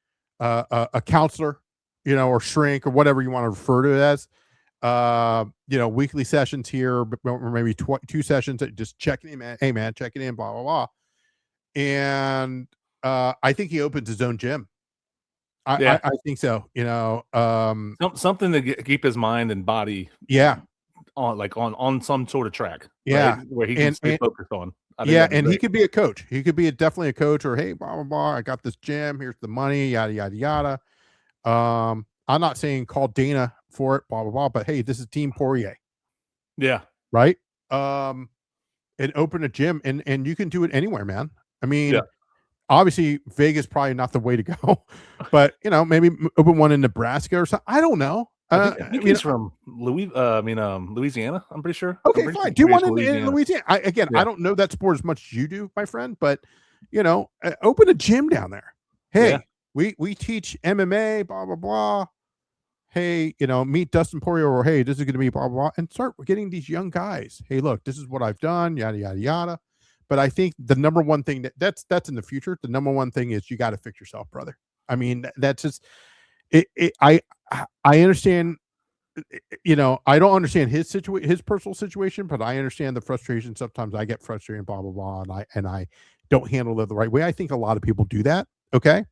a counselor, or shrink or whatever you want to refer to it as. Weekly sessions here, or maybe 2 sessions, just checking in, man. Hey man, checking in, blah, blah, blah. And I think he opens his own gym. I think so. Something to keep his mind and body. Yeah. On some sort of track. Yeah. Right? Where he can stay focused on. Yeah. And he could be a coach. He could be definitely a coach, or, hey, blah, blah, blah. I got this gym. Here's the money, yada, yada, yada. I'm not saying call Dana for it, blah, blah, blah, but hey, this is Team Poirier. Yeah. Right. And open a gym and you can do it anywhere, man. I mean, obviously Vegas probably not the way to go, but maybe open one in Nebraska or something. I don't know. I think he's from Louisiana. I'm pretty sure. Okay, pretty fine. Sure Do one in Louisiana. I don't know that sport as much as you do, my friend, but open a gym down there. Hey, we teach MMA, blah, blah, blah. Hey, meet Dustin Poirier, or hey, this is going to be blah, blah, blah, and start getting these young guys. Hey, look, this is what I've done, yada, yada, yada. But I think the number one thing that's in the future. The number one thing is you got to fix yourself, brother. I mean, that's just I understand. I don't understand his personal situation, but I understand the frustration. Sometimes I get frustrated, blah, blah, blah, and I don't handle it the right way. I think a lot of people do that. Okay.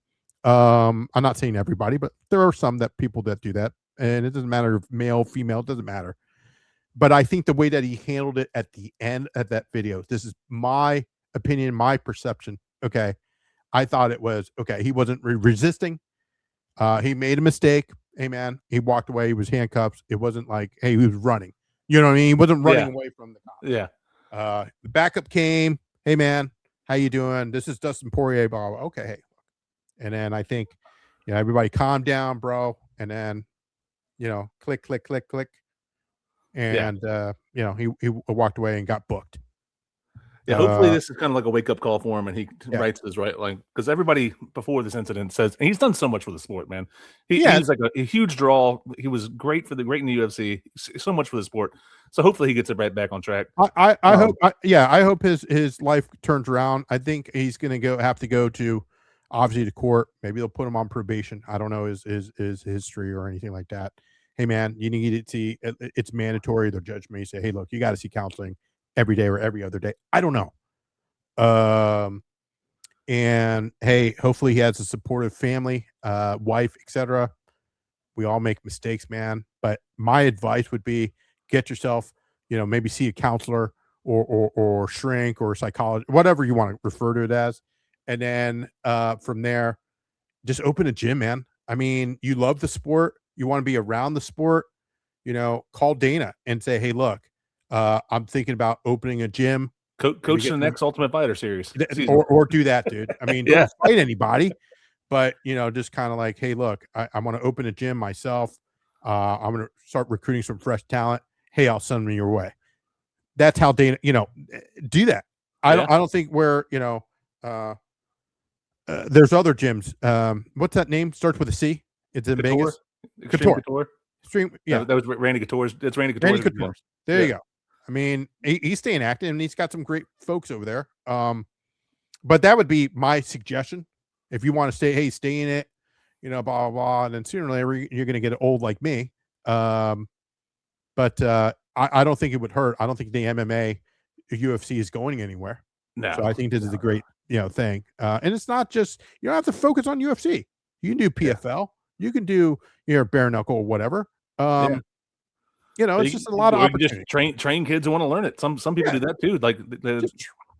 I'm not saying everybody, but there are some people that do that, and it doesn't matter if male, female, it doesn't matter. But I think the way that he handled it at the end of that video, this is my opinion, my perception. Okay. I thought it was okay. He wasn't resisting. He made a mistake. Hey man, he walked away. He was handcuffed. It wasn't like, hey, he was running. You know what I mean? He wasn't running away from the cops. Yeah. The backup came. Hey man, how you doing? This is Dustin Poirier. Blah, blah. Okay. Hey. And then I think, everybody calm down, bro. And then, click, click, click, click. And, he walked away and got booked. Yeah, hopefully this is kind of like a wake-up call for him, and he writes his right, because everybody before this incident says, and he's done so much for the sport, man. He's like a huge draw. He was great in the UFC, so much for the sport. So hopefully he gets it right back on track. I hope his life turns around. I think he's going to have to go to, obviously, to court. Maybe they'll put him on probation. I don't know his history or anything like that. Hey man, you need to see. It's mandatory. They'll judge me. Say, hey, look, you got to see counseling every day or every other day. I don't know. And hey, hopefully he has a supportive family, wife, etc. We all make mistakes, man. But my advice would be get yourself, maybe see a counselor or shrink or psychologist, whatever you want to refer to it as. And then from there, just open a gym, man. I mean, you love the sport. You want to be around the sport, call Dana and say, hey, look, I'm thinking about opening a gym. Coach the next Ultimate Fighter series. Or do that, dude. I mean, don't fight anybody, but, just kind of like, hey, look, I want to open a gym myself. I'm going to start recruiting some fresh talent. Hey, I'll send them your way. That's how Dana, do that. I don't think there's other gyms. What's that name? Starts with a C. It's in Vegas. Couture. Extreme, yeah. That was Randy Couture's. It's Randy Couture's. Randy Couture. There you go. I mean, he's staying active and he's got some great folks over there. But that would be my suggestion. If you want to stay in it, blah, blah, blah. And then sooner or later, you're going to get old like me. But I don't think it would hurt. I don't think the MMA, UFC is going anywhere. No. So I think this is a great, thing. And it's not just, you don't have to focus on UFC. You can do PFL. You can do, bare knuckle or whatever. It's just a lot of opportunity. Just train kids who want to learn it. Some people do that too. Like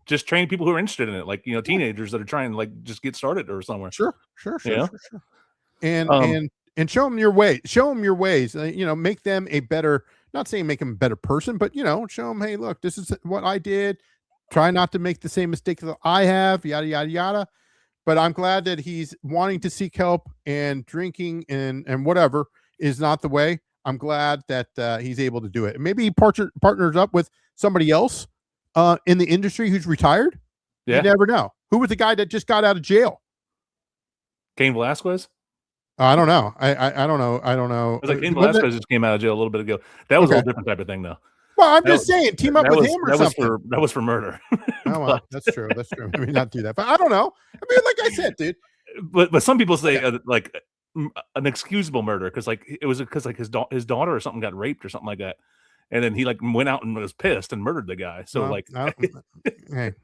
just train people who are interested in it. Like, teenagers that are trying to just get started or somewhere. Sure. And show them your way. Show them your ways. Make them a better. Not saying make them a better person, but show them. Hey, look, this is what I did. Try not to make the same mistake that I have. Yada yada yada. But I'm glad that he's wanting to seek help, and drinking and whatever is not the way. I'm glad that he's able to do it. And maybe he partners up with somebody else in the industry who's retired. Yeah. You never know. Who was the guy that just got out of jail? Cain Velasquez? I don't know. I don't know. I don't know. It was like Cain Velasquez just came out of jail a little bit ago. That was a little different type of thing, though. Well, I'm just saying, team up with him or something. That was for murder. Oh, well, that's true. That's true. Maybe not do that, but I don't know. I mean, like I said, dude. But some people say an excusable murder because it was because his daughter or something got raped or something like that, and then he went out and was pissed and murdered the guy. So hey,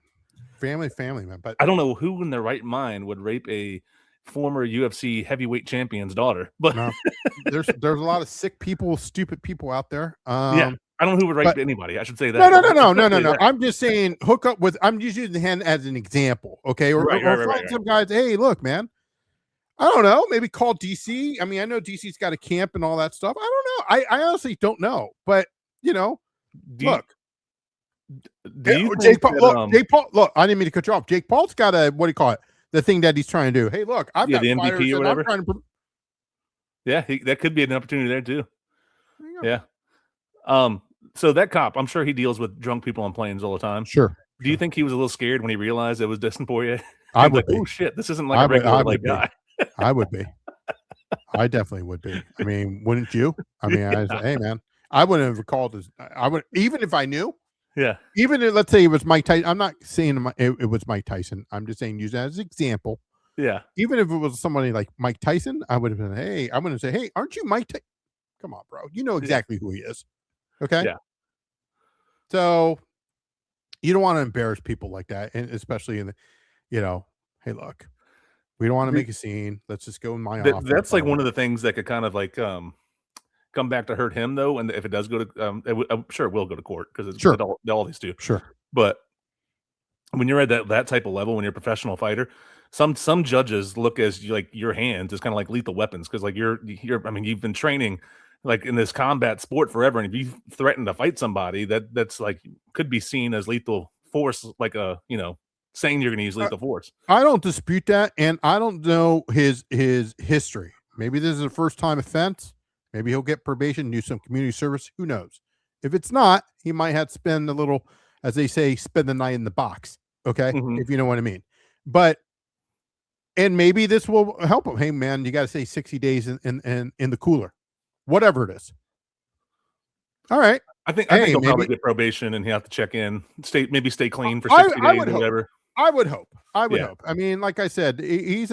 family, man. But I don't know who in their right mind would rape a former UFC heavyweight champion's daughter. But no, there's a lot of sick people, stupid people out there. I don't know who would rape anybody. I should say that. No. I'm just saying, hook up with. I'm just using the hand as an example, okay? Or find some guys. Hey, look, man. I don't know. Maybe call DC. I mean, I know DC's got a camp and all that stuff. I don't know. I honestly don't know. But look. Jake Paul. Look, I didn't mean to cut you off. Jake Paul's got a what do you call it? The thing that he's trying to do. Hey, look, I've got the MVP or whatever. To... that could be an opportunity there too. Yeah. So that cop, I'm sure he deals with drunk people on planes all the time. Sure. Do you think he was a little scared when he realized it was Dustin Poirier? I would be. Oh shit, this isn't like a regular guy. I would be. I definitely would be. I mean, wouldn't you? I mean, hey man, I wouldn't have called this. I would, even if I knew. Yeah. Even if, let's say it was Mike Tyson. I'm not saying it was Mike Tyson. I'm just saying use that as an example. Yeah. Even if it was somebody like Mike Tyson, I would have been, hey, I'm going to say, hey, aren't you Mike Tyson? Come on, bro. You know exactly who he is. Okay. Yeah. So you don't want to embarrass people like that. And especially in the, hey, look, we don't want to make a scene. Let's just go in my office. That's one of the things that could kind of come back to hurt him, though. And if it does go to, I'm sure it will go to court because it's all these do. Sure. But when you're at that type of level, when you're a professional fighter, some judges look as your hands as kind of like lethal weapons because you've been training in this combat sport forever, and if you threaten to fight somebody, that's could be seen as lethal force, saying you're going to use lethal force. I don't dispute that, and I don't know his history. Maybe this is a first time offense. Maybe he'll get probation, do some community service. Who knows? If it's not, he might have to spend a little, as they say, spend the night in the box. Okay, if you know what I mean. And maybe this will help him. Hey, man, you got to say 60 days in the cooler, whatever it is. All right. I think he'll probably get probation and he'll have to check in, stay clean for 60 days or whatever. I would hope. I mean, like I said, he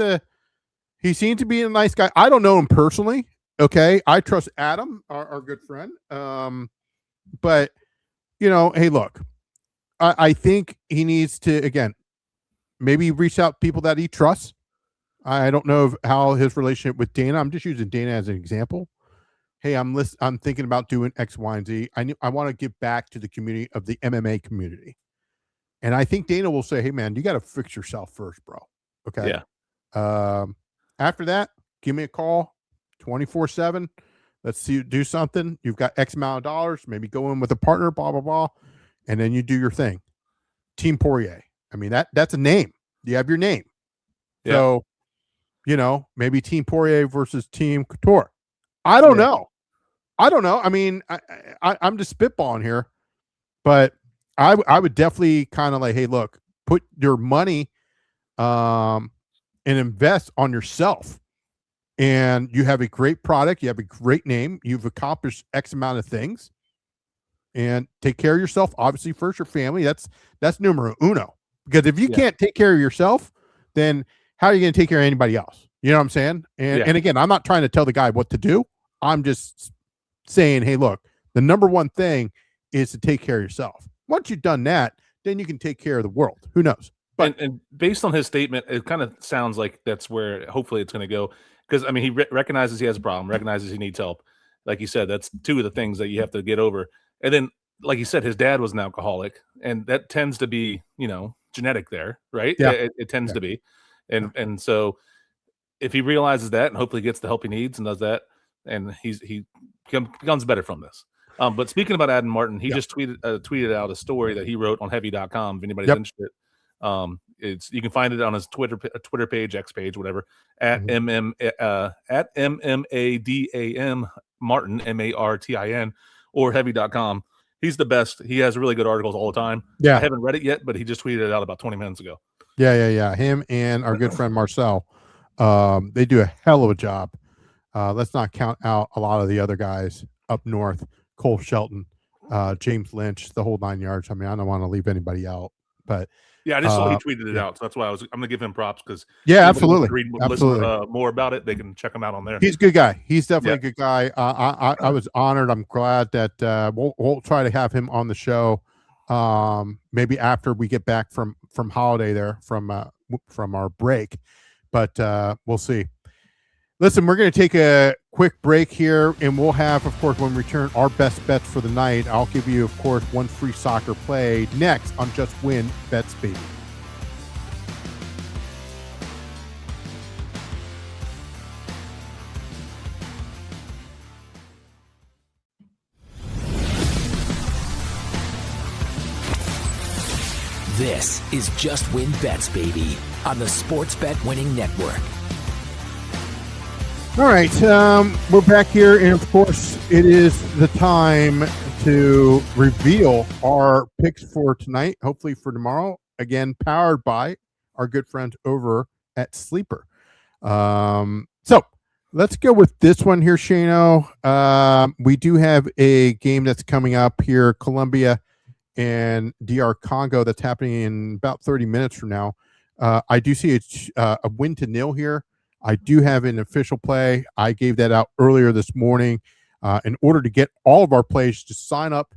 seems to be a nice guy. I don't know him personally. Okay. I trust Adam, our good friend. But hey, look, I think he needs to, again, maybe reach out to people that he trusts. I don't know how his relationship with Dana. I'm just using Dana as an example. Hey, I'm thinking about doing X, Y, and Z. I want to give back to the community of the MMA community. And I think Dana will say, hey, man, you got to fix yourself first, bro. Okay. Yeah. After that, give me a call 24/7. Let's do something. You've got X amount of dollars. Maybe go in with a partner, blah, blah, blah. And then you do your thing. Team Poirier. I mean, that's a name. You have your name. Yeah. So, maybe Team Poirier versus Team Couture. I don't know. I mean, I'm just spitballing here, but I would definitely kind of hey, look, put your money and invest on yourself. And you have a great product. You have a great name. You've accomplished X amount of things. and take care of yourself. Obviously, first your family. That's numero uno. Because if you can't take care of yourself, then how are you going to take care of anybody else? You know what I'm saying? And again, I'm not trying to tell the guy what to do. I'm just saying, hey, look, the number one thing is to take care of yourself. Once you've done that, then you can take care of the world. Who knows? But and based on his statement, it kind of sounds like that's where hopefully it's going to go. Because, I mean, he recognizes he has a problem, recognizes he needs help. Like you said, that's two of the things that you have to get over. And then, like you said, his dad was an alcoholic, and that tends to be, genetic there, right? Yeah. It tends to be. And so if he realizes that and hopefully gets the help he needs and does that, and he becomes better from this. But speaking about Adam Martin, he just tweeted out a story that he wrote on heavy.com. If anybody's interested, you can find it on his Twitter page, X page, whatever, at MMADAM Martin, MARTIN, or heavy.com. He's the best. He has really good articles all the time. Yeah. I haven't read it yet, but he just tweeted it out about 20 minutes ago. Yeah. Him and our good friend Marcel, they do a hell of a job. Let's not count out a lot of the other guys up north, Cole Shelton, James Lynch, the whole 9 yards. I mean, I don't want to leave anybody out, but yeah, I just saw he tweeted it out, so that's why I'm going to give him props because absolutely. Listen more about it. They can check him out on there. He's a good guy. He's definitely a good guy. I was honored. I'm glad that we'll try to have him on the show. Maybe after we get back from holiday there from our break, but we'll see. Listen, we're going to take a quick break here, and we'll have, of course, when we return, our best bets for the night. I'll give you, of course, one free soccer play next on Just Win Bets, baby. This is Just Win Bets, baby, on the Sports Bet Winning Network. All right, we're back here, and of course, it is the time to reveal our picks for tonight, hopefully for tomorrow. Again, powered by our good friends over at Sleeper. So let's go with this one here, Shano. We do have a game that's coming up here, Colombia and DR Congo, that's happening in about 30 minutes from now. I do see a win to nil here. I do have an official play. I gave that out earlier this morning. In order to get all of our plays, just sign up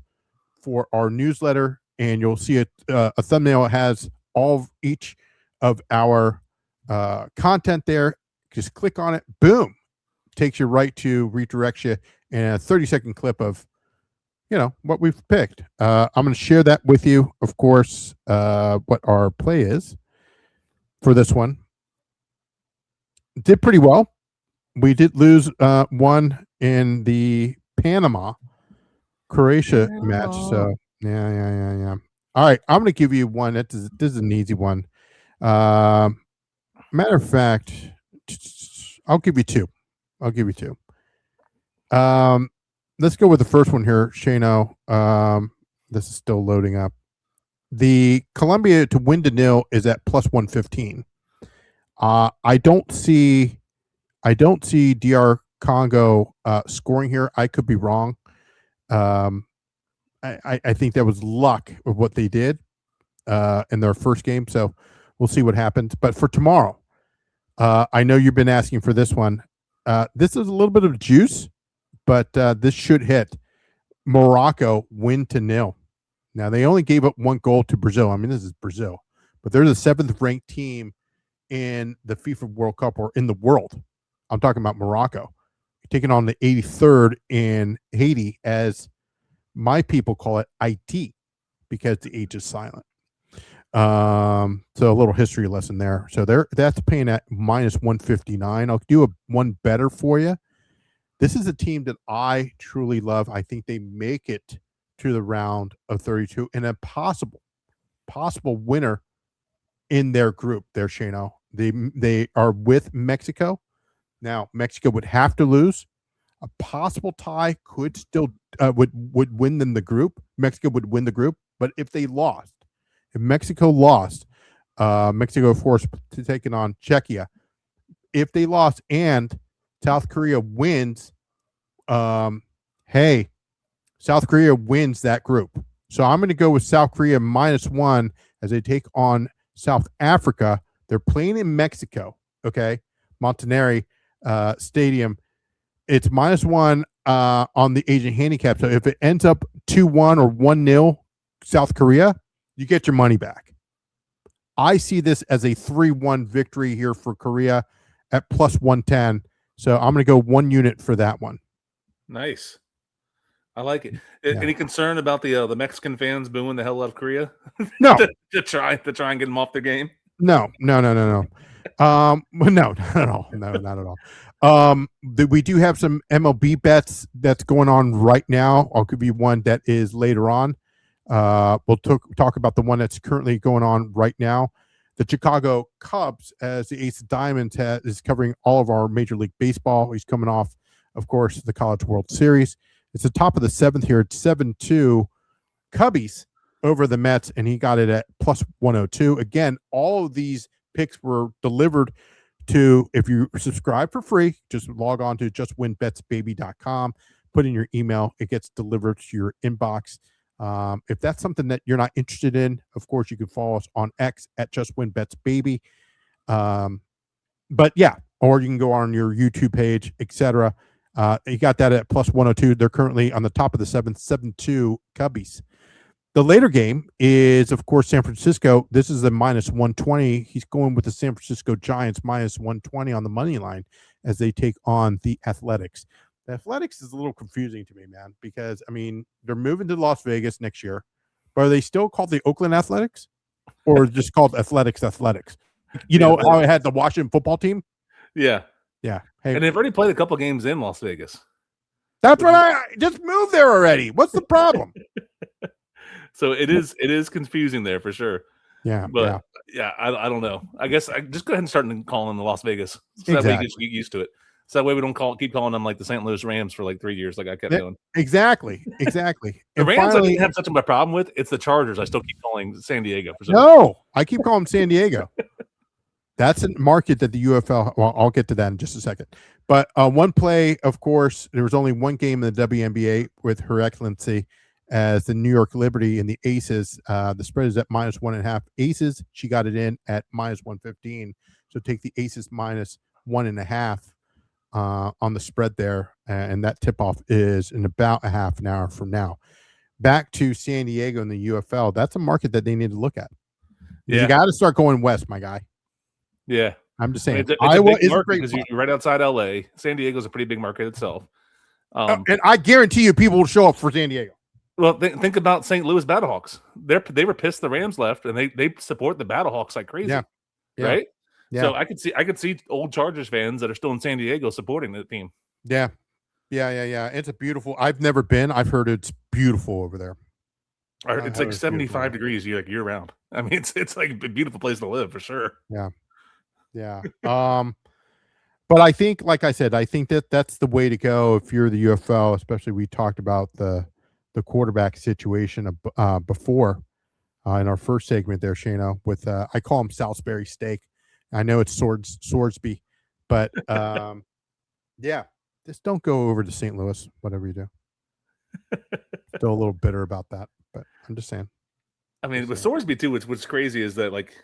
for our newsletter, and you'll see a thumbnail that has each of our content there. Just click on it. Boom. Takes you right to redirects you, and a 30-second clip of what we've picked. I'm going to share that with you, of course, what our play is for this one. Did pretty well. We did lose one in the Panama-Croatia match. So, yeah. All right, I'm going to give you one. This is an easy one. Matter of fact, I'll give you two. Let's go with the first one here, Shano. This is still loading up. The Colombia to win to nil is at plus 115. I don't see DR Congo scoring here. I could be wrong. I think that was luck of what they did in their first game. So we'll see what happens. But for tomorrow, I know you've been asking for this one. This is a little bit of juice, but this should hit. Morocco win to nil. Now, they only gave up one goal to Brazil. I mean, this is Brazil, but they're the 7th ranked team in the FIFA World Cup, or in the world. I'm talking about Morocco. Taking on the 83rd in Haiti, as my people call it, IT, because the H is silent. So a little history lesson there. So that's paying at minus 159. I'll do one better for you. This is a team that I truly love. I think they make it to the round of 32, and a possible winner in their group there, Shano. They are with Mexico. Now, Mexico would have to lose. A possible tie could still would win them the group. Mexico would win the group, but if Mexico lost, Mexico, of course, taking on Czechia. If they lost and South Korea wins, hey, South Korea wins that group. So I'm going to go with South Korea -1 as they take on South Africa. They're playing in Mexico, okay? Montanari Stadium. It's -1 on the Asian handicap. So if it ends up 2-1 or 1-0 South Korea, you get your money back. I see this as a 3-1 victory here for Korea at +110. So I'm going to go 1 unit for that one. Nice. I like it. Any concern about the Mexican fans booing the hell out of Korea? No. to try and get them off their game? No. No, not at all. No, not at all. We do have some MLB bets that's going on right now. I'll give you one that is later on. We'll talk about the one that's currently going on right now. The Chicago Cubs, as the Ace of Diamonds is covering all of our Major League Baseball. He's coming off, of course, the College World Series. It's the top of the 7th here at 7-2. Cubbies over the Mets, and he got it at +102. Again, all of these picks were delivered to, if you subscribe for free, just log on to justwinbetsbaby.com, put in your email. It gets delivered to your inbox. If that's something that you're not interested in, of course, you can follow us on X at justwinbetsbaby. But yeah, or you can go on your YouTube page, etc. You got that at +102. They're currently on the top of the 7th, 7-2 Cubbies. The later game is, of course, San Francisco. This is the -120. He's going with the San Francisco Giants -120 on the money line as they take on the Athletics. The Athletics is a little confusing to me, man, because, I mean, they're moving to Las Vegas next year, but are they still called the Oakland Athletics or just called Athletics? You know how I had the Washington football team? Yeah. Yeah. Hey, And they've already played a couple games in Las Vegas. that's what I just moved there already. What's the problem? So it is confusing there for sure. Yeah. But I don't know. I guess I just go ahead and start calling them the Las Vegas. So that way you just get used to it. So that way we don't keep calling them like the St. Louis Rams for like 3 years, like I kept doing. Exactly. The And Rams finally, I didn't have such a problem with. It's the Chargers I still keep calling San Diego for some no, I keep calling them San Diego. That's a market that the UFL. Well, I'll get to that in just a second. But one play, of course, there was only one game in the WNBA with Her Excellency as the New York Liberty and the Aces. The spread is at -1.5. Aces, she got it in at -115. So take the Aces -1.5 on the spread there. And that tip-off is in about a half an hour from now. Back to San Diego and the UFL. That's a market that they need to look at. Yeah. You got to start going west, my guy. Yeah. I'm just saying. It's Iowa a big is a market great because you're right outside LA. San Diego's a pretty big market itself. and I guarantee you people will show up for San Diego. Well, think about St. Louis Battlehawks. They were pissed the Rams left, and they support the Battlehawks like crazy. Yeah. Right? Yeah. So I could see old Chargers fans that are still in San Diego supporting the team. Yeah. It's a beautiful. I've never been. I've heard it's beautiful over there. It's like 75 degrees year round. I mean, it's like a beautiful place to live for sure. Yeah. But I think, like I said, I think that's the way to go if you're the UFL. Especially, we talked about the quarterback situation before in our first segment there, Shano. With I call him Salisbury Steak. I know it's Sorsby, but yeah, just don't go over to St. Louis. Whatever you do, still a little bitter about that. But I'm just saying. I mean, with Sorsby too, what's crazy is that like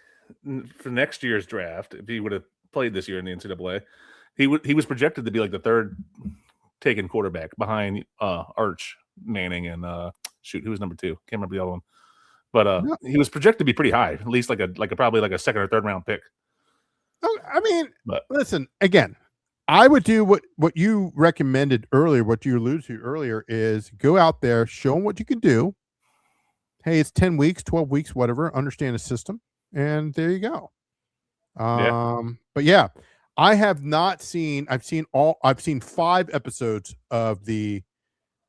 for next year's draft, if he would have played this year in the NCAA, he was projected to be like the third taken quarterback behind Arch Manning and who was number 2? Can't remember the other one, but he was projected to be pretty high, at least probably like a second or third round pick. I mean, listen, again, I would do what you recommended earlier, what you alluded to earlier, is go out there, show them what you can do. Hey, it's 10 weeks, 12 weeks, whatever. Understand the system, and there you go. But yeah, I have not seen. I've seen 5 episodes of the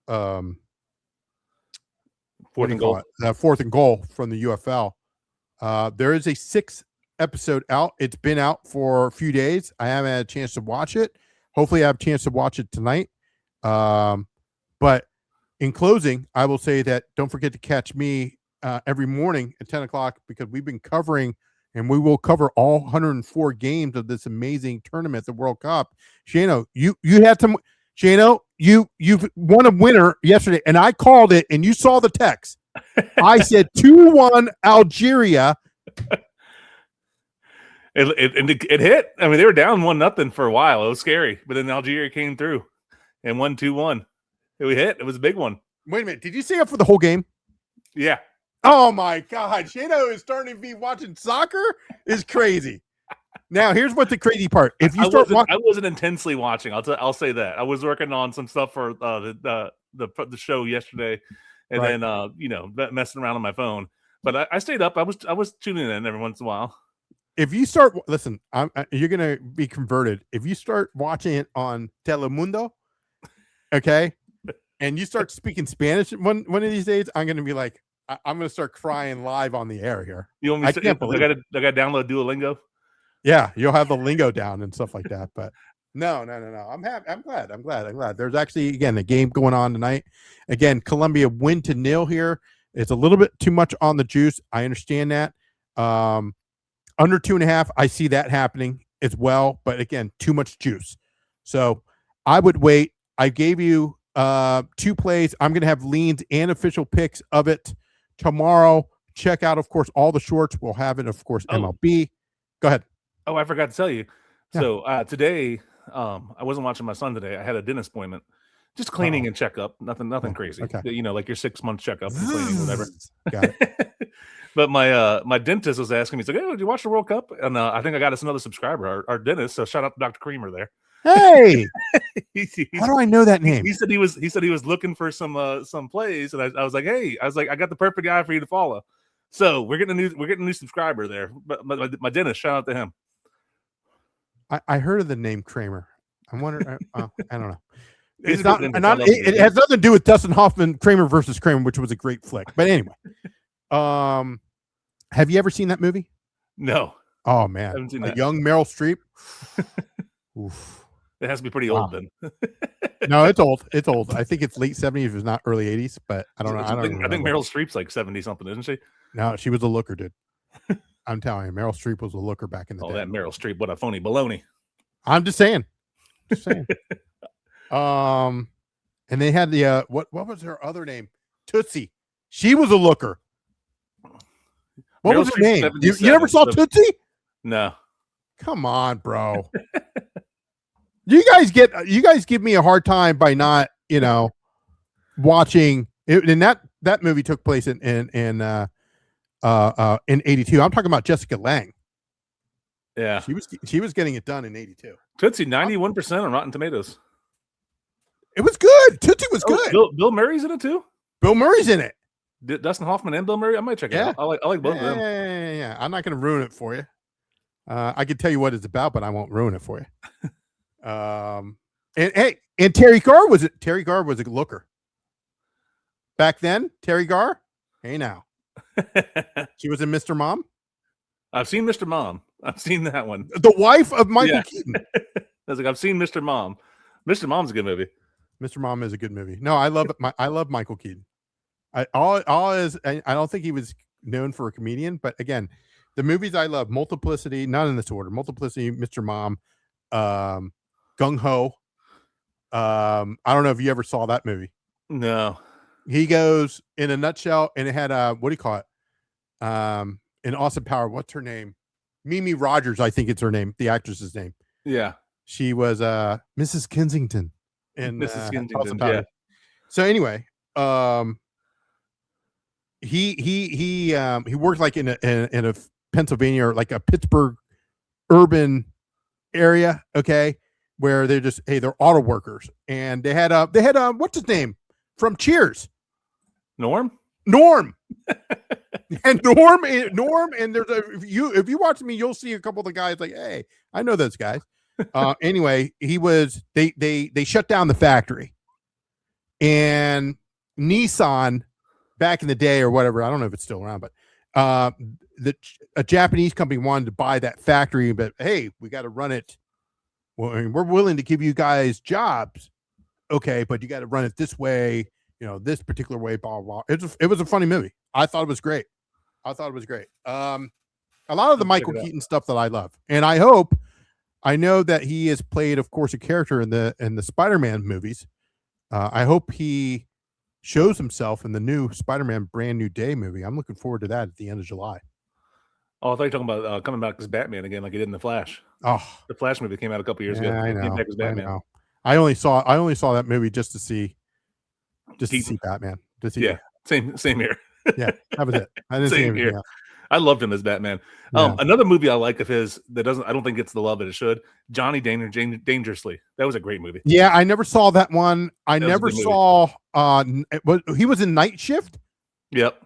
Fourth and goal from the UFL. There is a 6th episode out. It's been out for a few days. I haven't had a chance to watch it. Hopefully I have a chance to watch it tonight. But in closing, I will say that don't forget to catch me every morning at 10 o'clock because we've been covering and we will cover all 104 games of this amazing tournament, the World Cup. Shano, you had some. Shano, you've won a winner yesterday, and I called it, and you saw the text. I said 2-1 Algeria. It hit. I mean, they were down 1-0 for a while. It was scary, but then Algeria came through and won 2-1. It hit. It was a big one. Wait a minute. Did you stay up for the whole game? Yeah. Oh my God. Shano is starting to be watching soccer is crazy. Now, here's what the crazy part. If you I wasn't intensely watching. I'll say that. I was working on some stuff for the show yesterday, and then messing around on my phone. But I stayed up. I was tuning in every once in a while. If you listen, you're gonna be converted. If you start watching it on Telemundo, okay, and you start speaking Spanish one of these days, I'm gonna be like, I'm gonna start crying live on the air here. You want me to? I gotta download Duolingo. Yeah, you'll have the lingo down and stuff like that. But no. I'm happy. I'm glad. There's actually, again, a game going on tonight. Again, Colombia win to 0 here. It's a little bit too much on the juice. I understand that. Under 2.5, I see that happening as well. But again, too much juice. So I would wait. I gave you 2 plays. I'm going to have leans and official picks of it tomorrow. Check out, of course, all the shorts. We'll have it, of course, MLB. Go ahead. Oh, I forgot to tell you. Yeah. So today, I wasn't watching my son today. I had a dentist appointment, just cleaning and checkup. Nothing crazy. Okay. Like your 6-month checkup, and cleaning, whatever. Got it. But my dentist was asking me, he's like, "Hey, did you watch the World Cup?" And I think I got us another subscriber, our dentist. So shout out to Dr. Creamer there. Hey, how do I know that name? He said he was looking for some plays, and I was like, I got the perfect guy for you to follow. So we're getting a new subscriber there. But my dentist, shout out to him. I heard of the name Kramer. I wonder. I don't know. It has nothing to do with Dustin Hoffman, Kramer versus Kramer, which was a great flick. But anyway, have you ever seen that movie? No. Oh man, haven't seen that. Young Meryl Streep. Oof. It has to be pretty old then. No, it's old. It's old. I think it's late 70s, if it's not early 80s. But I don't know. I think Meryl Streep's like 70 something, isn't she? No, she was a looker, dude. I'm telling you, Meryl Streep was a looker back in the day. Oh, that Meryl Streep, what a phony baloney. I'm just saying. And they had the what was her other name? Tootsie. She was a looker. What was her name? You never saw Tootsie? No. Come on, bro. You guys give me a hard time by not, watching it. And that movie took place in 82. I'm talking about Jessica Lange. Yeah. She was getting it done in 82. Tootsie, 91% on Rotten Tomatoes. It was good. Tootsie was good. Bill Murray's in it too? Bill Murray's in it. Dustin Hoffman and Bill Murray? I might check it out. I like both of them. Yeah. I'm not going to ruin it for you. I can tell you what it's about, but I won't ruin it for you. And Terry Garr was a looker. Back then, Terry Garr. Hey now. She was in Mr. Mom. I've seen Mr. Mom. I've seen that one. The wife of Michael Keaton. I was like, I've seen Mr. Mom. Mr. Mom's a good movie. Mr. Mom is a good movie. No, I love Michael Keaton. I don't think he was known for a comedian, but again, the movies I love, Multiplicity, not in this order. Multiplicity, Mr. Mom, Gung Ho. I don't know if you ever saw that movie. No. He goes in a nutshell, and it had what do you call it? In Austin Power, what's her name? Mimi Rogers, I think it's her name, the actress's name. Yeah. She was Mrs. Kensington in Mrs. Kensington. Austin Power. Yeah. So anyway, he worked like in a Pennsylvania or like a Pittsburgh urban area, okay, where they're just they're auto workers, and they had what's his name from Cheers, Norm. And Norm, and there's if you watch me, you'll see a couple of the guys like, hey, I know those guys. Anyway, they shut down the factory, and Nissan back in the day or whatever, I don't know if it's still around, but a Japanese company wanted to buy that factory, but hey, we got to run it. Well, I mean, we're willing to give you guys jobs, okay, but you got to run it this way, this particular way, blah, blah, blah. It was a funny movie. I thought it was great. A lot of the Michael Keaton stuff that I love, and I know that he has played, of course, a character in the Spider-Man movies. I hope he shows himself in the new Spider-Man Brand New Day movie. I'm looking forward to that at the end of July. Oh, I thought you were talking about coming back as Batman again, like he did in the Flash. Oh, The Flash movie came out a couple years ago. I He came know. back as Batman. I know. I only saw that movie just to see Batman. To see Same here. Yeah, that was it. I didn't see Same anything here. else. I loved him as Batman. Yeah. Another movie I like of his that I don't think gets the love that it should. Johnny Dangerously. That was a great movie. Yeah, I never saw that one. I never saw. He was in Night Shift. Yep.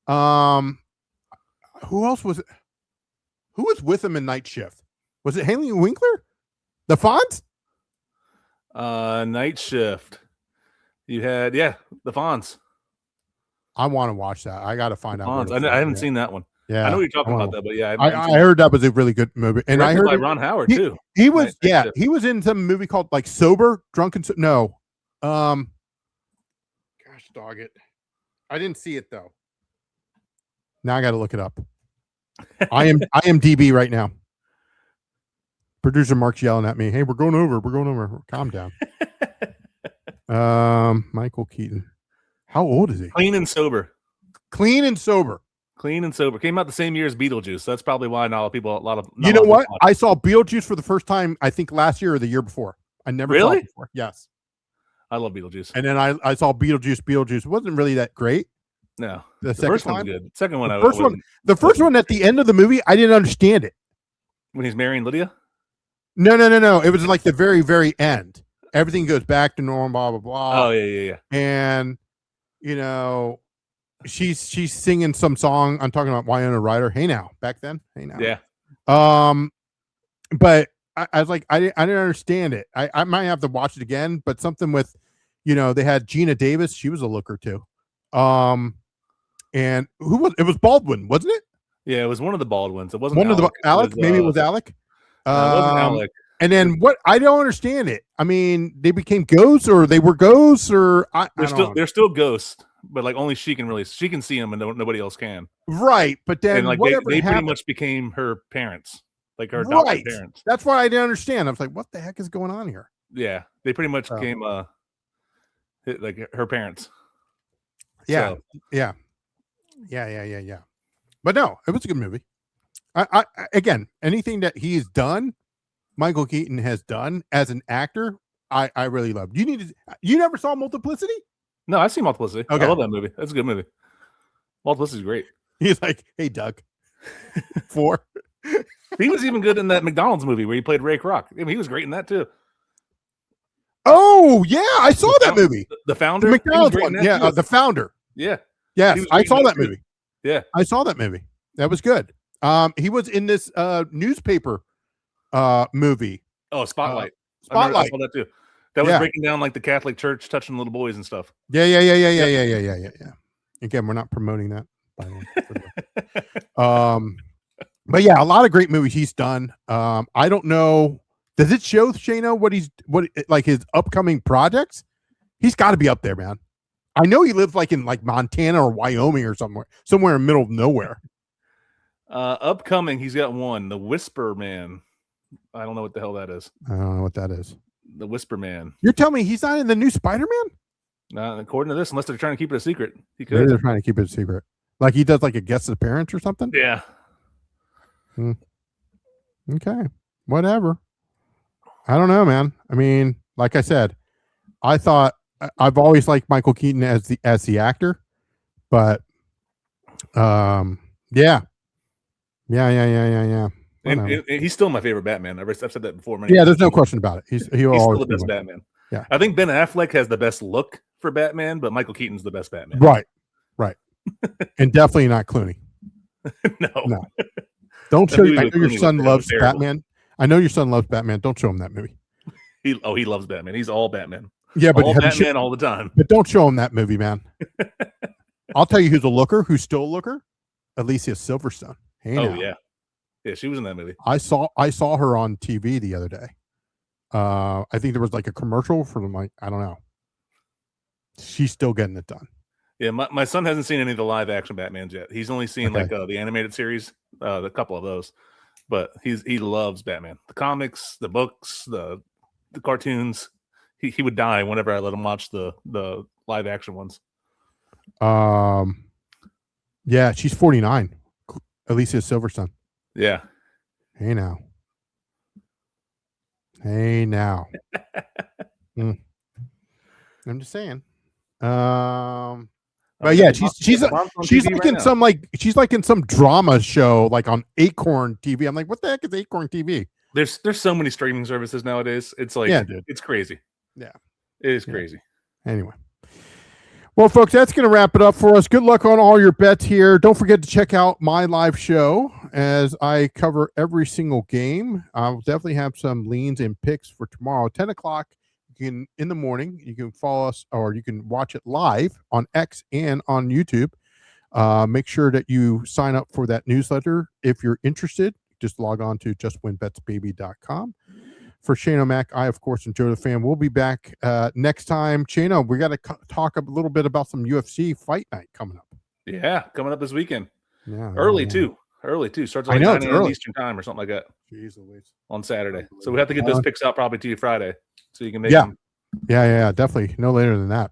Who else was it? Who was with him in Night Shift? Was it Haley Winkler? The Fonz? Night Shift. You had the Fonz. I want to watch that. I got to find out. I haven't seen that one. Yeah, I know what you're talking about that, but yeah, I heard that was a really good movie, and I heard by Ron Howard too. He was he was in some movie called like Sober, Drunken. No, gosh, dog it. I didn't see it though. Now I got to look it up. I am DB right now. Producer Mark's yelling at me. Hey, we're going over. Calm down. Michael Keaton. How old is he? Clean and Sober. Clean and Sober. Came out the same year as Beetlejuice. So that's probably why not a lot of people. You know what? I saw Beetlejuice for the first time. I think last year or the year before. I never saw it before. Yes, I love Beetlejuice. And then I saw Beetlejuice. Beetlejuice wasn't really that great. No, the first one's good. Second one, the first one at the end of the movie, I didn't understand it. When he's marrying Lydia. No. It was like the very, very end. Everything goes back to normal. Blah blah blah. Oh yeah. And she's singing some song. I'm talking about Winona Ryder. Hey now, back then. Hey now. Yeah. But I was like, I didn't understand it. I might have to watch it again. But something with, they had Gina Davis. She was a looker too. And who was it? Was Baldwin, wasn't it? Yeah, it was one of the Baldwins. It wasn't one Alec. Of the Alec. Maybe it was Alec. No, it wasn't Alec. And then what? I don't understand it. I mean, they became ghosts, or they were ghosts, or they're still ghosts, but like only she can see them, and nobody else can. Right, but then like they pretty much became her parents, like her adopted parents. That's what I didn't understand. I was like, what the heck is going on here? Yeah, they pretty much became like her parents. Yeah, so. Yeah. But no, it was a good movie. I again, anything that he's done, Michael Keaton has done as an actor, I really loved. You never saw Multiplicity? No, I've seen Multiplicity. Okay. I love that movie. That's a good movie. Multiplicity is great. He's like, hey, Doug. 4. He was even good in that McDonald's movie where he played Ray Kroc. I mean, he was great in that too. Oh yeah, I saw that movie. The Founder, the McDonald's one. Yeah, The Founder. Yeah. Yes, I saw that movie. Yeah, I saw that movie. That was good. He was in this newspaper movie. Oh, Spotlight. Spotlight. I saw that too. That was breaking down like the Catholic Church touching little boys and stuff. Yeah. Again, we're not promoting that. By the way. But yeah, a lot of great movies he's done. I don't know. Does it show Shano what like his upcoming projects? He's got to be up there, man. I know he lives like in like Montana or Wyoming or somewhere in the middle of nowhere. Upcoming, he's got one, The Whisper Man. I don't know what the hell that is. I don't know what that is. The Whisper Man. You're telling me he's not in the new Spider-Man? Not according to this, unless they're trying to keep it a secret. He could. Maybe they're trying to keep it a secret. Like he does like a guest appearance or something? Yeah. Okay. Whatever. I don't know, man. I mean, like I said, I've always liked Michael Keaton as the actor, but yeah. And he's still my favorite Batman. I've said that before. There's no question about it. He's still the best Batman. Yeah, I think Ben Affleck has the best look for Batman, but Michael Keaton's the best Batman. Right, and definitely not Clooney. No. Don't show. I know your son loves Batman. I know your son loves Batman. Don't show him that movie. He loves Batman. He's all Batman. Yeah, but all Batman all the time. But don't show him that movie, man. I'll tell you who's who's still a looker. Alicia Silverstone. Hey, oh yeah, she was in that movie. I saw her on TV the other day. I think there was like a commercial for them. Like I don't know. She's still getting it done. Yeah, my son hasn't seen any of the live action Batmans yet. He's only seen like the animated series, a couple of those. But he loves Batman, the comics, the books, the cartoons. he would die whenever I let him watch the live action ones. Yeah, she's 49. Alicia Silverstone. Yeah. Hey now. I'm just saying. But yeah, she's like in some in some drama show like on Acorn TV. I'm like, what the heck is Acorn TV? There's so many streaming services nowadays. It's like it's crazy. Yeah. It is crazy. Anyway. Well, folks, that's going to wrap it up for us. Good luck on all your bets here. Don't forget to check out my live show as I cover every single game. I'll definitely have some leans and picks for tomorrow, 10 o'clock. In the morning. You can follow us or you can watch it live on X and on YouTube. Make sure that you sign up for that newsletter. If you're interested, just log on to justwinbetsbaby.com. For Shane O'Mac, I, of course, and Joe the Fan, we'll be back next time. Shane, we got to talk a little bit about some UFC fight night coming up. Yeah, coming up this weekend. Yeah, early too. Starts like 9 a.m. Eastern time or something like that. Jeez Louise. On Saturday. So we have to get those picks out probably to you Friday so you can make them. Yeah, definitely. No later than that.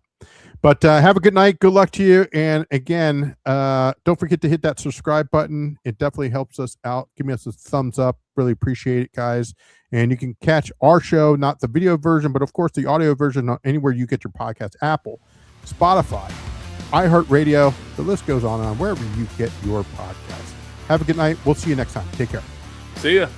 But have a good night. Good luck to you. And again, don't forget to hit that subscribe button. It definitely helps us out. Give us a thumbs up. Really appreciate it, guys. And you can catch our show, not the video version, but of course the audio version anywhere you get your podcast, Apple, Spotify, iHeartRadio. The list goes on and on, wherever you get your podcast. Have a good night. We'll see you next time. Take care. See ya.